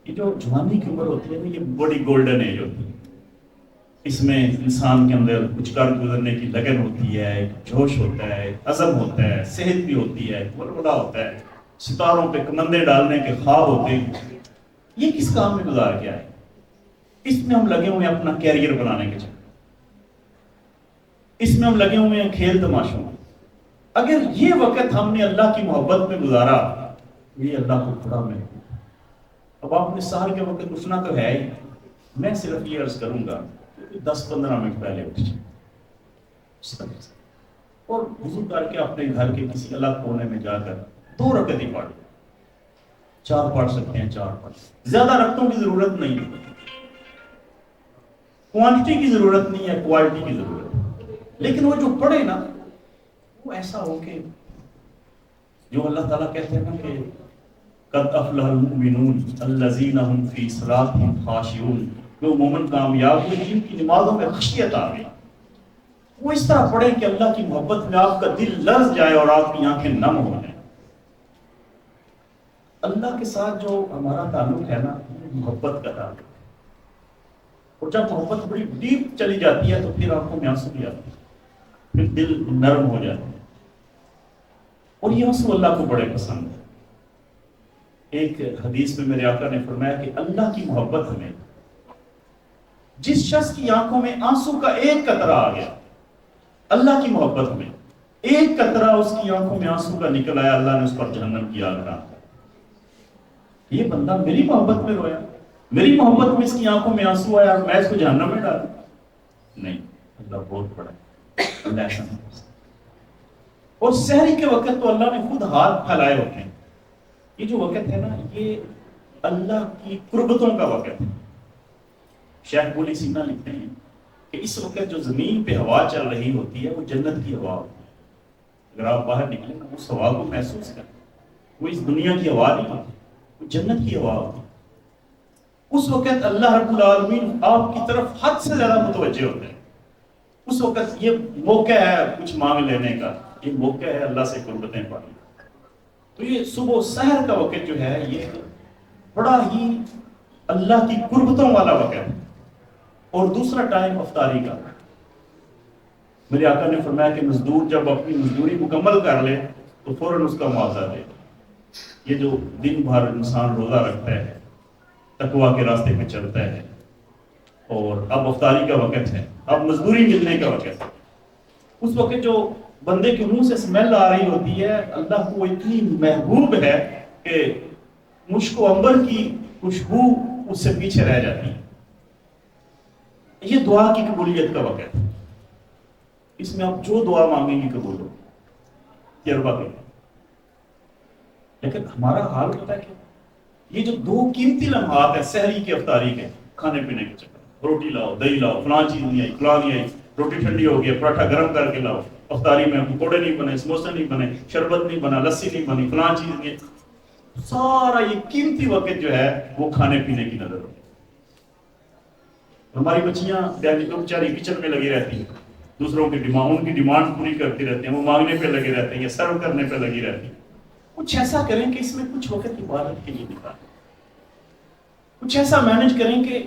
Speaker 1: یہ جو جوانی کی عمر ہوتی ہے نا، یہ بڑی گولڈن ایج ہوتی ہے، اس میں انسان کے اندر کچھ کر گزرنے کی لگن ہوتی ہے، جوش ہوتا ہے، عزم ہوتا ہے، صحت بھی ہوتی ہے، بڑا ہوتا ہے، ستاروں پہ کمندے ڈالنے کے خواب ہوتے ہیں۔ یہ کس کام میں گزار گیا ہے؟ اس میں ہم لگے ہوئے ہیں اپنا کیریئر بنانے کے چکر، اس میں ہم لگے ہوئے ہیں کھیل تماشوں میں۔ اگر یہ وقت ہم نے اللہ کی محبت میں گزارا یہ اللہ کو بڑا میں۔ اب آپ نے سحر کے وقت اٹھنا تو ہے ہی، میں صرف یہ عرض کروں گا 10-15 منٹ پہلے اٹھ جائیں اور وضو کر کے اپنے گھر کے کسی الگ کونے میں جا کر 2 رکعت ہی پڑھ، 4 پڑھ سکتے ہیں 4 پڑھ، زیادہ رکعتوں کی ضرورت نہیں ہے، کوانٹٹی کی ضرورت نہیں ہے، کوالٹی کی ضرورت ہے، لیکن وہ جو پڑھے نا وہ ایسا ہو کہ جو اللہ تعالیٰ کہتے ہیں نا کہ قد افلح المؤمنون الذین هم فی صلاتهم خاشعون، وہ مومن کامیاب ہوئے جن کی نمازوں میں خشیت آ گئی۔ وہ اس طرح پڑھیں کہ اللہ کی محبت میں آپ کا دل لرز جائے اور آپ کی آنکھیں نم ہو جائیں۔ اللہ کے ساتھ جو ہمارا تعلق ہے نا، محبت کا تعلق، اور جب محبت بڑی ڈیپ چلی جاتی ہے تو پھر آنکھوں میں آنسو بھی آتے ہیں، پھر دل نرم ہو جاتا ہے، اور یہ آنسو اللہ کو بڑے پسند ہے۔ ایک حدیث میں میرے آقا نے فرمایا کہ اللہ کی محبت میں جس شخص کی آنکھوں میں آنسو کا ایک قطرہ آ گیا، اللہ کی محبت میں ایک قطرہ اس کی آنکھوں میں آنسو کا نکل آیا، اللہ نے اس پر جہنم کی آگ ڈال دی۔ یہ بندہ میری محبت میں رویا، میری محبت میں اس کی آنکھوں میں آنسو آیا اور میں اس کو جہنم میں ڈال نہیں، اللہ بہت بڑا ہے، اللہ ایسا نہیں کر سکتا۔ اور سحری کے وقت تو اللہ نے خود ہاتھ پھیلائے ہوتے ہیں۔ یہ جو وقت ہے نا، یہ اللہ کی قربتوں کا وقت ہے۔ شیخ بولی سینا لکھتے ہیں کہ اس وقت جو زمین پہ ہوا چل رہی ہوتی ہے وہ جنت کی ہوا ہوتی ہے۔ اگر آپ باہر نکلیں نا، اس ہوا کو محسوس کریں، وہ اس دنیا کی ہوا نہیں ہوتی، وہ جنت کی ہوا ہوتی ہے۔ اس وقت اللہ رب العالمین آپ کی طرف حد سے زیادہ متوجہ ہوتے ہیں۔ اس وقت یہ موقع ہے کچھ مانگ لینے کا، یہ موقع ہے اللہ سے قربتیں پانے کا۔ تو یہ صبح و سحر کا وقت جو ہے، یہ بڑا ہی اللہ کی قربتوں والا وقت ہے۔ اور دوسرا ٹائم افطاری کا، میرے آقا نے فرمایا کہ مزدور جب اپنی مزدوری مکمل کر لے تو فوراً اس کا معاوضہ دے۔ یہ جو دن بھر انسان روزہ رکھتا ہے، تقویٰ کے راستے پہ چلتا ہے، اور اب افطاری کا وقت ہے، اب مزدوری ملنے کا وقت ہے، اس وقت جو بندے کے منہ سے اسمیل آ رہی ہوتی ہے، اللہ کو اتنی محبوب ہے کہ مشک و عنبر کی خوشبو اس سے پیچھے رہ جاتی ہے۔ یہ دعا کی قبولیت کا وقت ہے، اس میں آپ جو دعا مانگیں گی قبول ہو، تجربہ کریں۔ لیکن ہمارا حال ہوتا ہے کہ یہ جو دو قیمتی لمحات ہیں، سحری کے افطاری کے، کھانے پینے کے چکر، روٹی لاؤ، دہی لاؤ، فلاں چیز نہیں آئی، فلاں نہیں آئی، روٹی ٹھنڈی ہو گئی، پراٹھا گرم کر کے لاؤ، افطاری میں پکوڑے نہیں بنے، سموسے نہیں بنے، شربت نہیں بنا، لسی نہیں بنی، فلاں چیز نہیں، سارا یہ قیمتی وقت جو ہے وہ کھانے پینے کی نظر ہوتی ہے۔ ہماری بچیاں بیچاری کچن میں لگی رہتی ہیں، دوسروں کی ڈیمانڈ، ان کی ڈیمانڈ پوری کرتی رہتے ہیں، وہ مانگنے پہ لگے رہتے ہیں یا سرو کرنے پہ لگی رہتی ہیں۔ کچھ ایسا کریں کہ اس میں کچھ وقت عبادت کے لیے نکالیں، کچھ ایسا مینج کریں کہ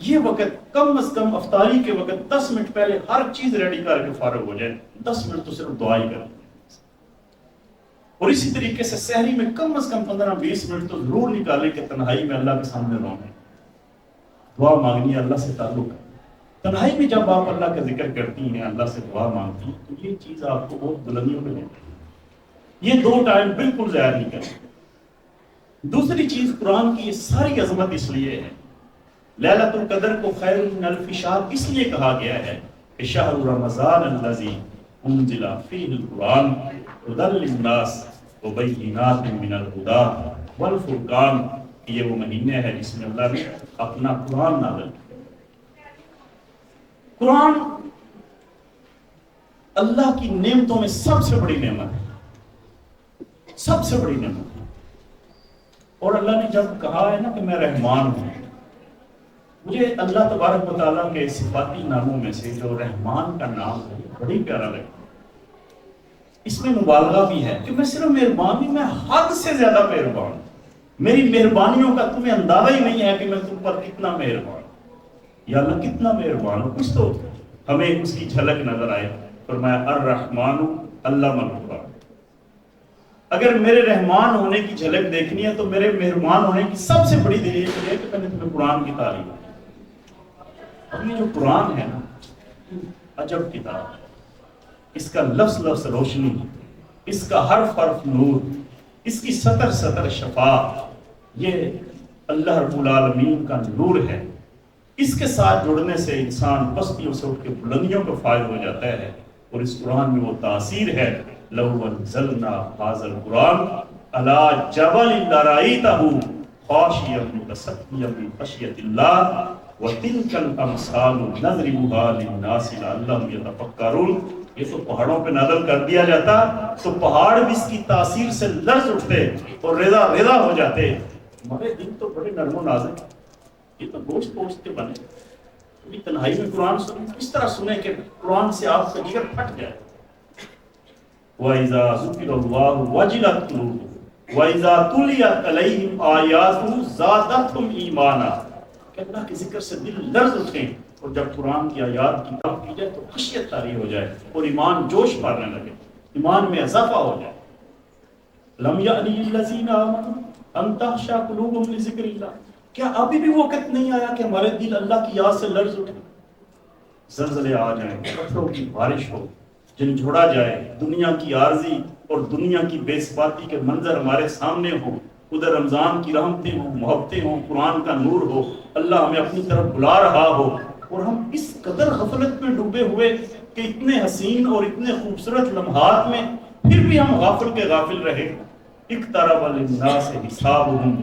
Speaker 1: یہ وقت کم از کم افطاری کے وقت 10 منٹ پہلے ہر چیز ریڈی کر کے فارغ ہو جائے، 10 منٹ تو صرف دعا ہی کریں۔ اور اسی طریقے سے سحری میں کم از کم 15-20 منٹ تو ضرور نکالیں کہ تنہائی میں اللہ کے سامنے روئیں، دعا مانگنی ہے، اللہ سے تعلق ہے۔ تنہائی میں جب آپ اللہ کا ذکر کرتی ہیں، اللہ سے دعا مانگتی ہیں، تو یہ چیز آپ کو بہت بلندیوں پہ لے جاتی ہے۔ یہ دو ٹائم بالکل ضائع نہیں کریں۔ دوسری چیز، قرآن کی یہ ساری عظمت اس لیے ہے، لیلۃ القدر کو خیر من الف شہر اس لیے کہا گیا ہے کہ شہر رمضان الذی انزل فیہ القرآن ھدی للناس وبینات من الھدی والفرقان، یہ وہ مہینے ہے جس میں اللہ نے اپنا قرآن نازل کیا۔ قرآن اللہ کی نعمتوں میں سب سے بڑی نعمت ہے، سب سے بڑی نعمت ہے۔ اور اللہ نے جب کہا ہے نا کہ میں رحمان ہوں، مجھے اللہ تبارک و تعالیٰ کے صفاتی ناموں میں سے جو رحمان کا نام ہے بڑی پیارا لگتا ہے۔ اس میں مبالغہ بھی ہے کہ میں صرف مہربان نہیں، میں حد سے زیادہ مہربان ہوں۔ میری مہربانیوں کا تمہیں اندازہ ہی نہیں ہے کہ میں تم پر کتنا مہربان ہوں۔ یا اللہ کتنا مہربان ہوں، کچھ تو ہمیں اس کی جھلک نظر آئے۔ فرمایا الرحمن علم القرآن۔ اگر میرے رحمان ہونے کی جھلک دیکھنی ہے تو میرے مہربان ہونے کی سب سے بڑی دلیل یہ ہے کہ میں نے تمہیں قرآن کی تعلیم دی۔ اب یہ جو قرآن ہے نا، عجب کتاب، اس کا لفظ لفظ روشنی، اس کا حرف حرف نور، اس کی سطر سطر شفا، یہ اللہ رب العالمین کا نور ہے۔ اس کے ساتھ جڑنے سے انسان پستیوں سے اٹھ کے بلندیوں پر فائز ہو جاتا ہے، اور اس قرآن میں وہ تاثیر ہے، لو انزلنا ھذا القرآن علی جبل لرأیتہ خاشعا متصدعا من خشیۃ اللہ وتلک الامثال نضربها للناس لعلهم يتفکرون۔ یہ تو پہاڑوں پہ نازل کر دیا جاتا تو پہاڑ بھی اس کی تاثیر سے لرز اٹھتے اور ریزہ ریزہ ہو جاتے۔ ہمارے دل تو بڑے نرم و نازک، یہ تو گوشت پوشت کے بنے، کبھی تنہائی میں قرآن سنیں، اس طرح سنیں کہ قرآن سے آپ کا جگر پھٹ جائے. وَإِذَا ذُكِرَ اللَّهُ وَجِلَتْ قُلُوبُهُمْ وَإِذَا تُلِيَتْ عَلَيْهِمْ آيَاتُهُ زَادَتْهُمْ ایمانا، کہ اللہ کے ذکر سے دل لرز اٹھیں، اور جب قرآن کی آیات کی تلاوت کی جائے تو خشیت طاری ہو جائے اور ایمان جوش مارنے لگے، ایمان میں اضافہ ہو جائے. لَمْ يَأْنِ لِلَّذِينَ آمَنُوا أَن تَخْشَعَ قُلُوبُهُمْ لِذِكْرِ اللَّهِ، کیا ابھی بھی وہ وقت نہیں آیا کہ ہمارے دل اللہ کی یاد سے لرز اٹھے، زلزلے آ جائیں، پتھروں کی بارش ہو، جھنجھوڑا جائے، دنیا کی عارضی اور دنیا کی بے ثباتی کے منظر ہمارے سامنے ہوں، ادھر رمضان کی رحمتیں ہوں، محبتیں ہوں، قرآن کا نور ہو، اللہ ہمیں اپنی طرف بلا رہا ہو، اور ہم اس قدر غفلت میں ڈوبے ہوئے کہ اتنے حسین اور اتنے خوبصورت لمحات میں پھر بھی ہم غافل کے غافل رہے. اقترب للناس حسابهم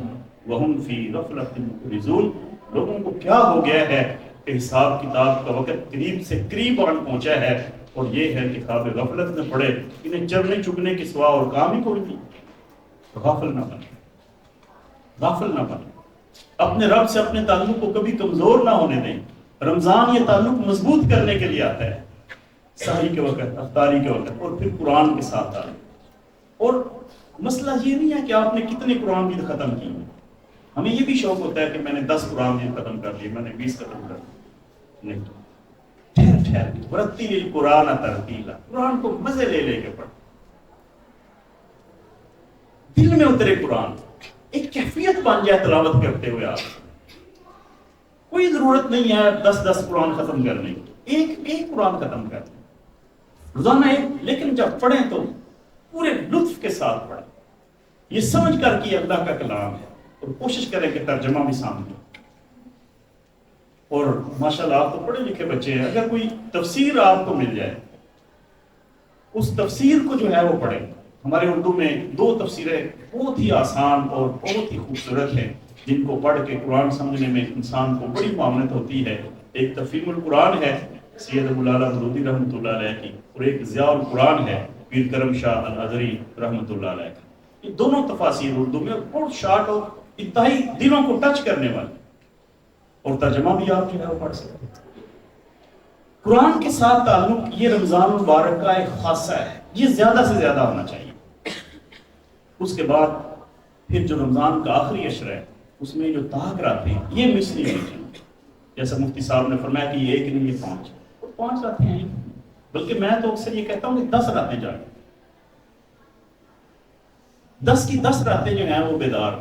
Speaker 1: وهم فی غفلۃ معرضون، لوگوں کو کیا ہو گیا ہے کہ حساب کتاب کا وقت قریب سے قریب آن پہنچا ہے، اور یہ ہے کہ خواب غفلت میں پڑے، انہیں چرنے چگنے کے سوا اور کام ہی کوئی نہیں. غافل نہ بنے، غافل نہ بنے، اپنے رب سے اپنے تعلق کو کبھی کمزور نہ ہونے دیں. رمضان یہ تعلق مضبوط کرنے کے لیے آتا ہے، سحری کے وقت، افطاری کے وقت، اور پھر قرآن کے ساتھ آئے. اور مسئلہ یہ نہیں ہے کہ آپ نے کتنے قرآن بھی ختم کی، ہمیں یہ بھی شوق ہوتا ہے کہ میں نے 10 قرآن بھی ختم کر لیے، میں نے 20 ختم کر لیے. نہیں، ٹھہر ٹھہر کے ورتل القرآن ترتیلا، قرآن کو مزے لے لے کے پڑھ، دل میں اترے قرآن، ایک کیفیت بن جائے تلاوت کرتے ہوئے. آپ کوئی ضرورت نہیں ہے 10 قرآن ختم کرنے کی، ایک قرآن ختم کرنے روزانہ ایک، لیکن جب پڑھیں تو پورے لطف کے ساتھ پڑھیں، یہ سمجھ کر کہ اللہ کا کلام ہے، اور کوشش کریں کہ ترجمہ بھی سامنے. اور ماشاءاللہ آپ تو پڑھے لکھے بچے ہیں، اگر کوئی تفسیر آپ کو مل جائے، اس تفسیر کو جو ہے وہ پڑھیں. ہمارے اردو میں 2 تفسیریں بہت ہی آسان اور بہت ہی خوبصورت ہیں، جن کو پڑھ کے قرآن سمجھنے میں انسان کو بڑی معاونت ہوتی ہے. ایک تفہیم القرآن ہے سید ابو العلا مودودی رحمۃ اللہ علیہ کی، اور ایک ضیاء القرآن ہے پیر کرم شاہ الازہری رحمۃ اللہ علیہ کی. یہ دونوں تفاسیر اردو میں بہت شارٹ اور انتہائی دلوں کو ٹچ کرنے والی، اور ترجمہ بھی آپ جو ہے وہ پڑھ سکتے ہیں. قرآن کے ساتھ تعلق یہ رمضان المبارک کا ایک خاصہ ہے، یہ زیادہ سے زیادہ ہونا چاہیے. اس کے بعد پھر جو رمضان کا آخری عشرہ ہے، اس میں جو طاق راتیں ہیں، یہ مس نہیں ہوتی. جیسا مفتی صاحب نے فرمایا کہ یہ 1 نہیں، یہ 5، اور 5 راتیں ہیں، بلکہ میں تو اکثر یہ کہتا ہوں کہ 10 راتیں جائیں، 10 کی 10 راتیں جو ہیں وہ بیدار،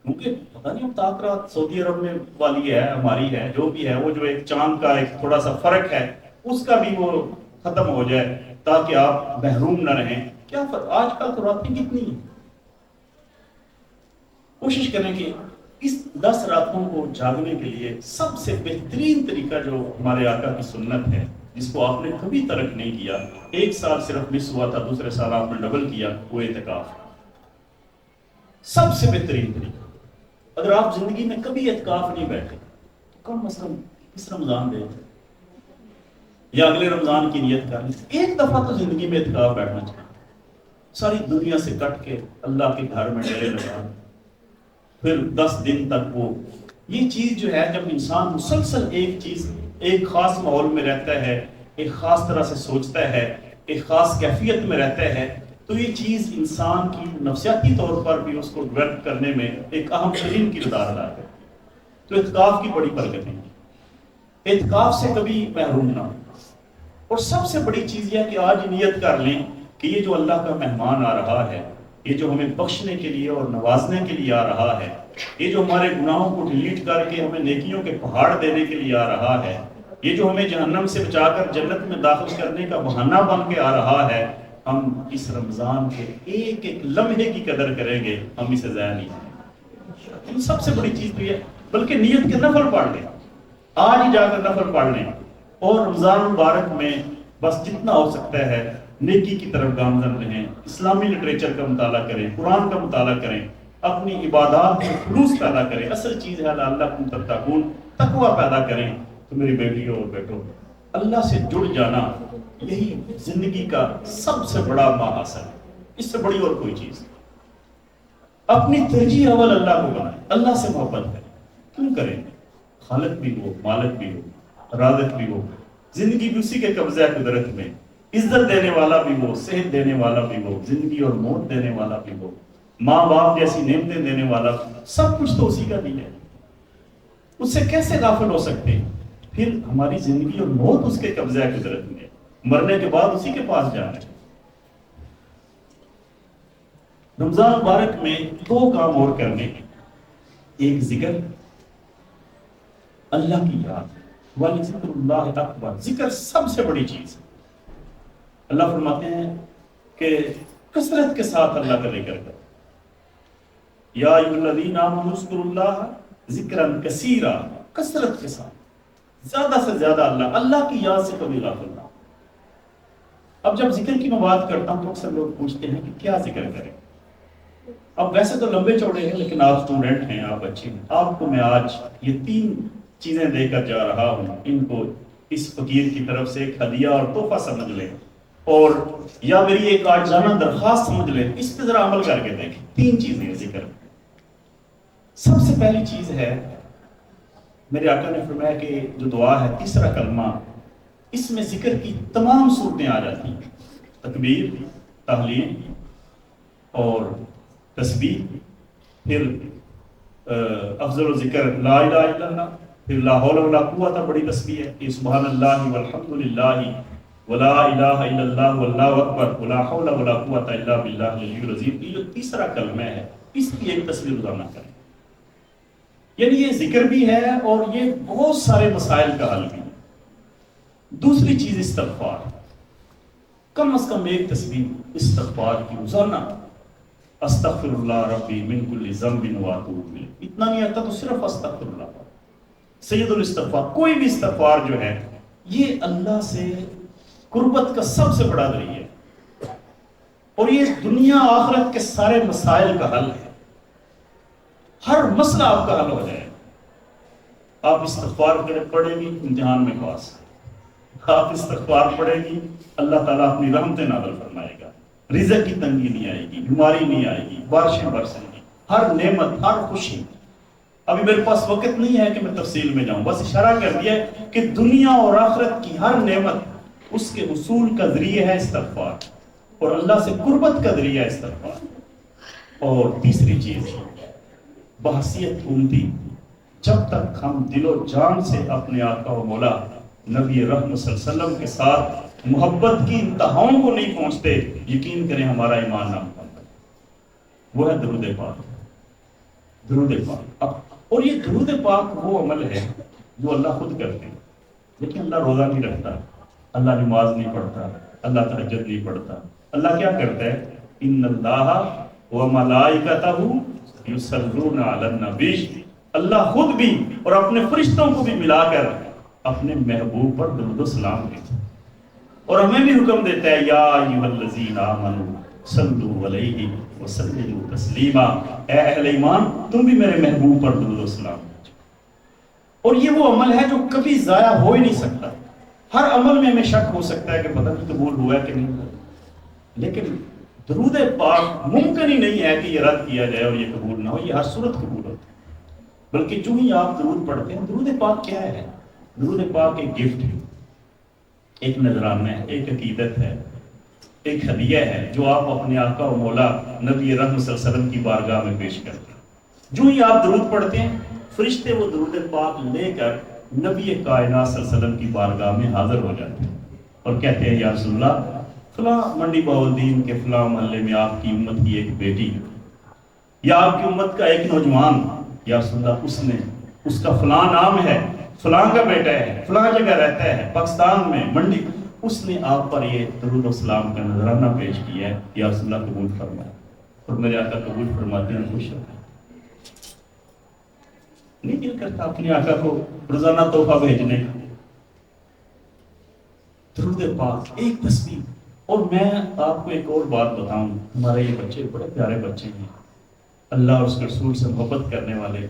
Speaker 1: کیونکہ پتہ نہیں اب طاق رات سعودی عرب میں والی ہے، ہماری ہے، جو بھی ہے، وہ جو ایک چاند کا ایک تھوڑا سا فرق ہے، اس کا بھی وہ ختم ہو جائے تاکہ آپ محروم نہ رہیں. کیا آج کل تو راتیں کتنی ہیں، کوشش کریں کہ اس 10 راتوں کو جاگنے کے لیے سب سے بہترین طریقہ جو ہمارے آقا کی سنت ہے، جس کو آپ نے کبھی ترک نہیں کیا، 1 سال صرف مس ہوا تھا، دوسرے سال آپ نے ڈبل کیا، وہ اعتکاف. سب سے بہترین طریقہ. اگر آپ زندگی میں کبھی اعتکاف نہیں بیٹھے تو کم از کم اس رمضان دے یا اگلے رمضان کی نیت کر لیں، ایک دفعہ تو زندگی میں اعتکاف بیٹھنا چاہیے. ساری دنیا سے کٹ کے اللہ کے گھر میں ڈیرے لگا، پھر 10 دن تک وہ یہ چیز جو ہے، جب انسان مسلسل ایک چیز ایک خاص ماحول میں رہتا ہے، ایک خاص طرح سے سوچتا ہے، ایک خاص کیفیت میں رہتا ہے، تو یہ چیز انسان کی نفسیاتی طور پر بھی اس کو ڈیولپ کرنے میں ایک اہم ترین کردار ادا کرتی ہے. تو اعتکاف کی بڑی برکت ہے، اعتکاف سے کبھی محروم نہ ہو. اور سب سے بڑی چیز یہ ہے کہ آج نیت کر لیں کہ یہ جو اللہ کا مہمان آ رہا ہے، یہ جو ہمیں بخشنے کے لیے اور نوازنے کے لیے آ رہا ہے، یہ جو ہمارے گناہوں کو ڈیلیٹ کر کے ہمیں نیکیوں کے پہاڑ دینے کے لیے آ رہا ہے، یہ جو ہمیں جہنم سے بچا کر جنت میں داخل کرنے کا بہانہ بن کے آ رہا ہے، ہم اس رمضان کے ایک ایک لمحے کی قدر کریں گے، ہم اسے ضائع نہیں کریں گے. سب سے بڑی چیز تو یہ، بلکہ نیت کے نفل پڑھ لیں، آج ہی جا کر نفل پڑھ لیں، اور رمضان مبارک میں بس جتنا ہو سکتا ہے نیکی کی طرف گامزن رہیں، اسلامی لٹریچر کا مطالعہ کریں، قرآن کا مطالعہ کریں، اپنی عبادات میں خلوص پیدا کریں. اصل چیز ہے لعلکم تتقون، تقوی پیدا کریں. تو میری بیٹیوں اور بیٹوں، اللہ سے جڑ جانا یہی زندگی کا سب سے بڑا محاصل ہے، اس سے بڑی اور کوئی چیز. اپنی ترجیح اول اللہ کو بنائیں، اللہ سے محبت کریں. کیوں کریں؟ خالق بھی ہو، مالک بھی ہو، رازق بھی ہو، زندگی بھی اسی کے قبضہ قدرت میں، عزت دینے والا بھی ہو، صحت دینے والا بھی ہو، زندگی اور موت دینے والا بھی ہو، ماں باپ جیسی نعمتیں دینے والا، سب کچھ تو اسی کا بھی ہے، اس سے کیسے غافل ہو سکتے ہیں؟ پھر ہماری زندگی اور موت اس کے قبضہ قدرت میں، مرنے کے بعد اسی کے پاس جانا ہے۔ رمضان مبارک میں دو کام اور کرنے ہیں، ایک ذکر، اللہ کی یاد، وَلِذِكْرُ اللَّهِ اکبر، ذکر سب سے بڑی چیز ہے۔ اللہ فرماتے ہیں کہ کثرت کے ساتھ اللہ کا ذکر کرو، یا ایھا الذین آمنوا اذکروا اللہ ذکرا کثیرا، کثرت کے ساتھ، زیادہ سے زیادہ اللہ کی یاد سے کبھی غافل نہ ہو۔ اب جب ذکر کی میں بات کرتا ہوں تو اکثر لوگ پوچھتے ہیں کہ کیا ذکر کریں؟ اب ویسے تو لمبے چوڑے ہیں، لیکن آپ اسٹوڈنٹ ہیں، آپ بچے ہیں، آپ کو میں آج یہ 3 چیزیں دے کر جا رہا ہوں، ان کو اس فقیر کی طرف سے ایک ہدیہ اور تحفہ سمجھ لیں، اور یا میری ایک عاجزانہ درخواست سمجھ لیں، اس پہ ذرا عمل کر کے دیکھیں۔ 3 چیزیں ہیں ذکر۔ سب سے پہلی چیز ہے، میرے آقا نے فرمایا کہ جو دعا ہے، تیسرا کلمہ، اس میں ذکر کی تمام صورتیں آ جاتی ہیں، تکبیر، تحلیل اور تسبیح، پھر افضل و ذکر لا الہ الا اللہ، پھر لا حول ولا قوت، بڑی تسبیح ہے، یہ سبحان اللہ والحمد للہ ولا الہ الا اللہ واللہ اکبر ولا حول ولا قوت الا باللہ العلی العظیم، یہ جو تیسرا کلمہ ہے، اس کی ایک تسبیح روزانہ کریں۔ یعنی یہ ذکر بھی ہے اور یہ بہت سارے مسائل کا حل بھی ہے۔ دوسری چیز استغفار، کم از کم ایک تسبیح استغفار کی روزانہ، استغفر اللہ ربی من کل ذنب واتوب الیہ، اتنا نہیں آتا تو صرف استغفر اللہ، سید الاستغفار، کوئی بھی استغفار جو ہے یہ اللہ سے قربت کا سب سے بڑا ذریعہ ہے، اور یہ دنیا آخرت کے سارے مسائل کا حل ہے، ہر مسئلہ آپ کا حل ہو جائے۔ آپ استغفار پڑھیں گی، امتحان میں پاس، آپ استغفار پڑھیں گی، اللہ تعالیٰ اپنی رحمتیں نازل فرمائے گا، رزق کی تنگی نہیں آئے گی، بیماری نہیں آئے گی، بارشیں برسیں گی، ہر نعمت، ہر خوشی۔ ابھی میرے پاس وقت نہیں ہے کہ میں تفصیل میں جاؤں، بس اشارہ کر دیا ہے کہ دنیا اور آخرت کی ہر نعمت اس کے حصول کا ذریعہ ہے استغفار، اور اللہ سے قربت کا ذریعہ ہے استغفار۔ اور تیسری چیز، بحثیت امتی، جب تک ہم دل و جان سے اپنے آقا و مولا نبی رحمت صلی اللہ علیہ وسلم کے ساتھ محبت کی انتہاؤں کو نہیں پہنچتے، یقین کریں ہمارا ایمان نہ ہوتا۔ وہ ہے درود پاک، درود پاک۔ اور یہ درود پاک وہ عمل ہے جو اللہ خود کرتے ہیں، لیکن اللہ روزہ نہیں رکھتا، اللہ نماز نہیں پڑھتا، اللہ تہجد نہیں پڑھتا۔ اللہ کیا کرتا ہے؟ ان اللہ وملائکتہ یصلون علی النبی، اللہ خود بھی اور اپنے فرشتوں کو بھی ملا کر اپنے محبوب پر درود و سلام دیتا ہے، اور ہمیں بھی حکم دیتا ہے یا ایھا الذین آمنوا صلوا علیہ وسلموا تسلیما، اے اہل ایمان تم بھی میرے محبوب پر درود و سلام دیجو۔ اور یہ وہ عمل ہے جو کبھی ضائع ہو ہی نہیں سکتا۔ ہر عمل میں ہمیں شک ہو سکتا ہے کہ پتہ نہیں قبول ہوا ہے کہ نہیں ہوا، لیکن درود پاک ممکن ہی نہیں ہے کہ یہ رد کیا جائے اور یہ قبول نہ ہو، یہ ہر صورت قبول ہوتا ہے۔ بلکہ جو ہی آپ درود پڑھتے ہیں، درود پاک کیا ہے؟ درود پاک ایک گفٹ ہے، ایک نذرانہ ہے، ایک عقیدت ہے، ایک ہدیہ ہے جو آپ اپنے آقا و مولا نبی رحمت صلی اللہ علیہ وسلم کی بارگاہ میں پیش کرتے ہیں۔ جو ہی آپ درود پڑھتے ہیں، فرشتے وہ درود پاک لے کر نبی کائنات صلی اللہ علیہ وسلم کی بارگاہ میں حاضر ہو جاتے ہیں اور کہتے ہیں یا رسول اللہ، فلاں منڈی بہاؤالدین کے فلاں محلے میں آپ کی امت کی ایک بیٹی، یا آپ کی امت کا ایک نوجوان، یا رسول اللہ اس کا فلاں نام ہے، فلاں کا بیٹا ہے، فلاں جگہ رہتا ہے، پاکستان میں منڈی، اس نے آپ پر یہ درود و سلام کا نذرانہ پیش کیا ہے، یا رسول اللہ قبول فرمائے۔ اور میرے آقا قبول فرماتے ہیں، خوش ہوتے ہیں۔ نہیں دل کرتا اپنے آقا کو روزانہ تحفہ بھیجنے کا؟ درود پاک ایک تسبیح۔ اور میں آپ کو ایک اور بات بتاؤں، ہمارے یہ بچے بڑے پیارے بچے ہیں، اللہ اور اس کے رسول سے محبت کرنے والے۔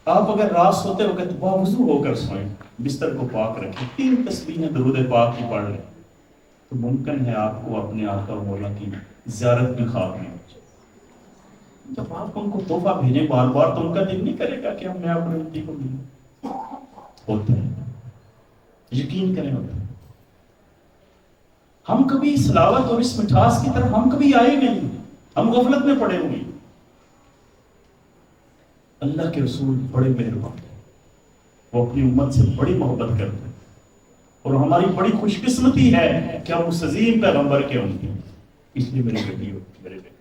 Speaker 1: آپ اگر رات سوتے وقت باوضو ہو کر سوئیں، بستر کو پاک رکھیں، 3 تسبیحیں درود پاک کی پڑھ لیں، تو ممکن ہے آپ کو اپنے آقا و مولا کی زیارت بھی خواب میں ہو جائے۔ جب آپ ان کو تحفہ بھیجیں بار بار تو ان کا دل نہیں کرے گا کہ ہم میں اپنے امتی کو ملیں؟ ہوتا ہے، یقین کریں ہوتا ہے۔ ہم کبھی اس حلاوت اور اس مٹھاس کی طرف ہم کبھی آئے نہیں، ہم غفلت میں پڑے ہوئے۔ اللہ کے رسول بڑے مہربان ہیں، وہ اپنی امت سے بڑی محبت کرتے ہیں، اور ہماری بڑی خوش قسمتی ہے کہ ہم اس عظیم پیغمبر کے امتی ہیں۔ اس لیے میرے بیٹیوں، میرے بیٹے،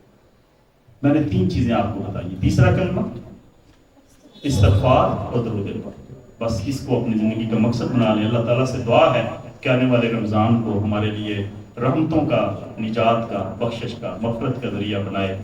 Speaker 1: میں نے 3 چیزیں آپ کو بتائی۔ تیسرا کلمہ استغفار اور درود پاک، بس اس کو اپنی زندگی کا مقصد بنا لیں۔ اللہ تعالیٰ سے دعا ہے کہ آنے والے رمضان کو ہمارے لیے رحمتوں کا، نجات کا، بخشش کا، مغفرت کا ذریعہ بنائے۔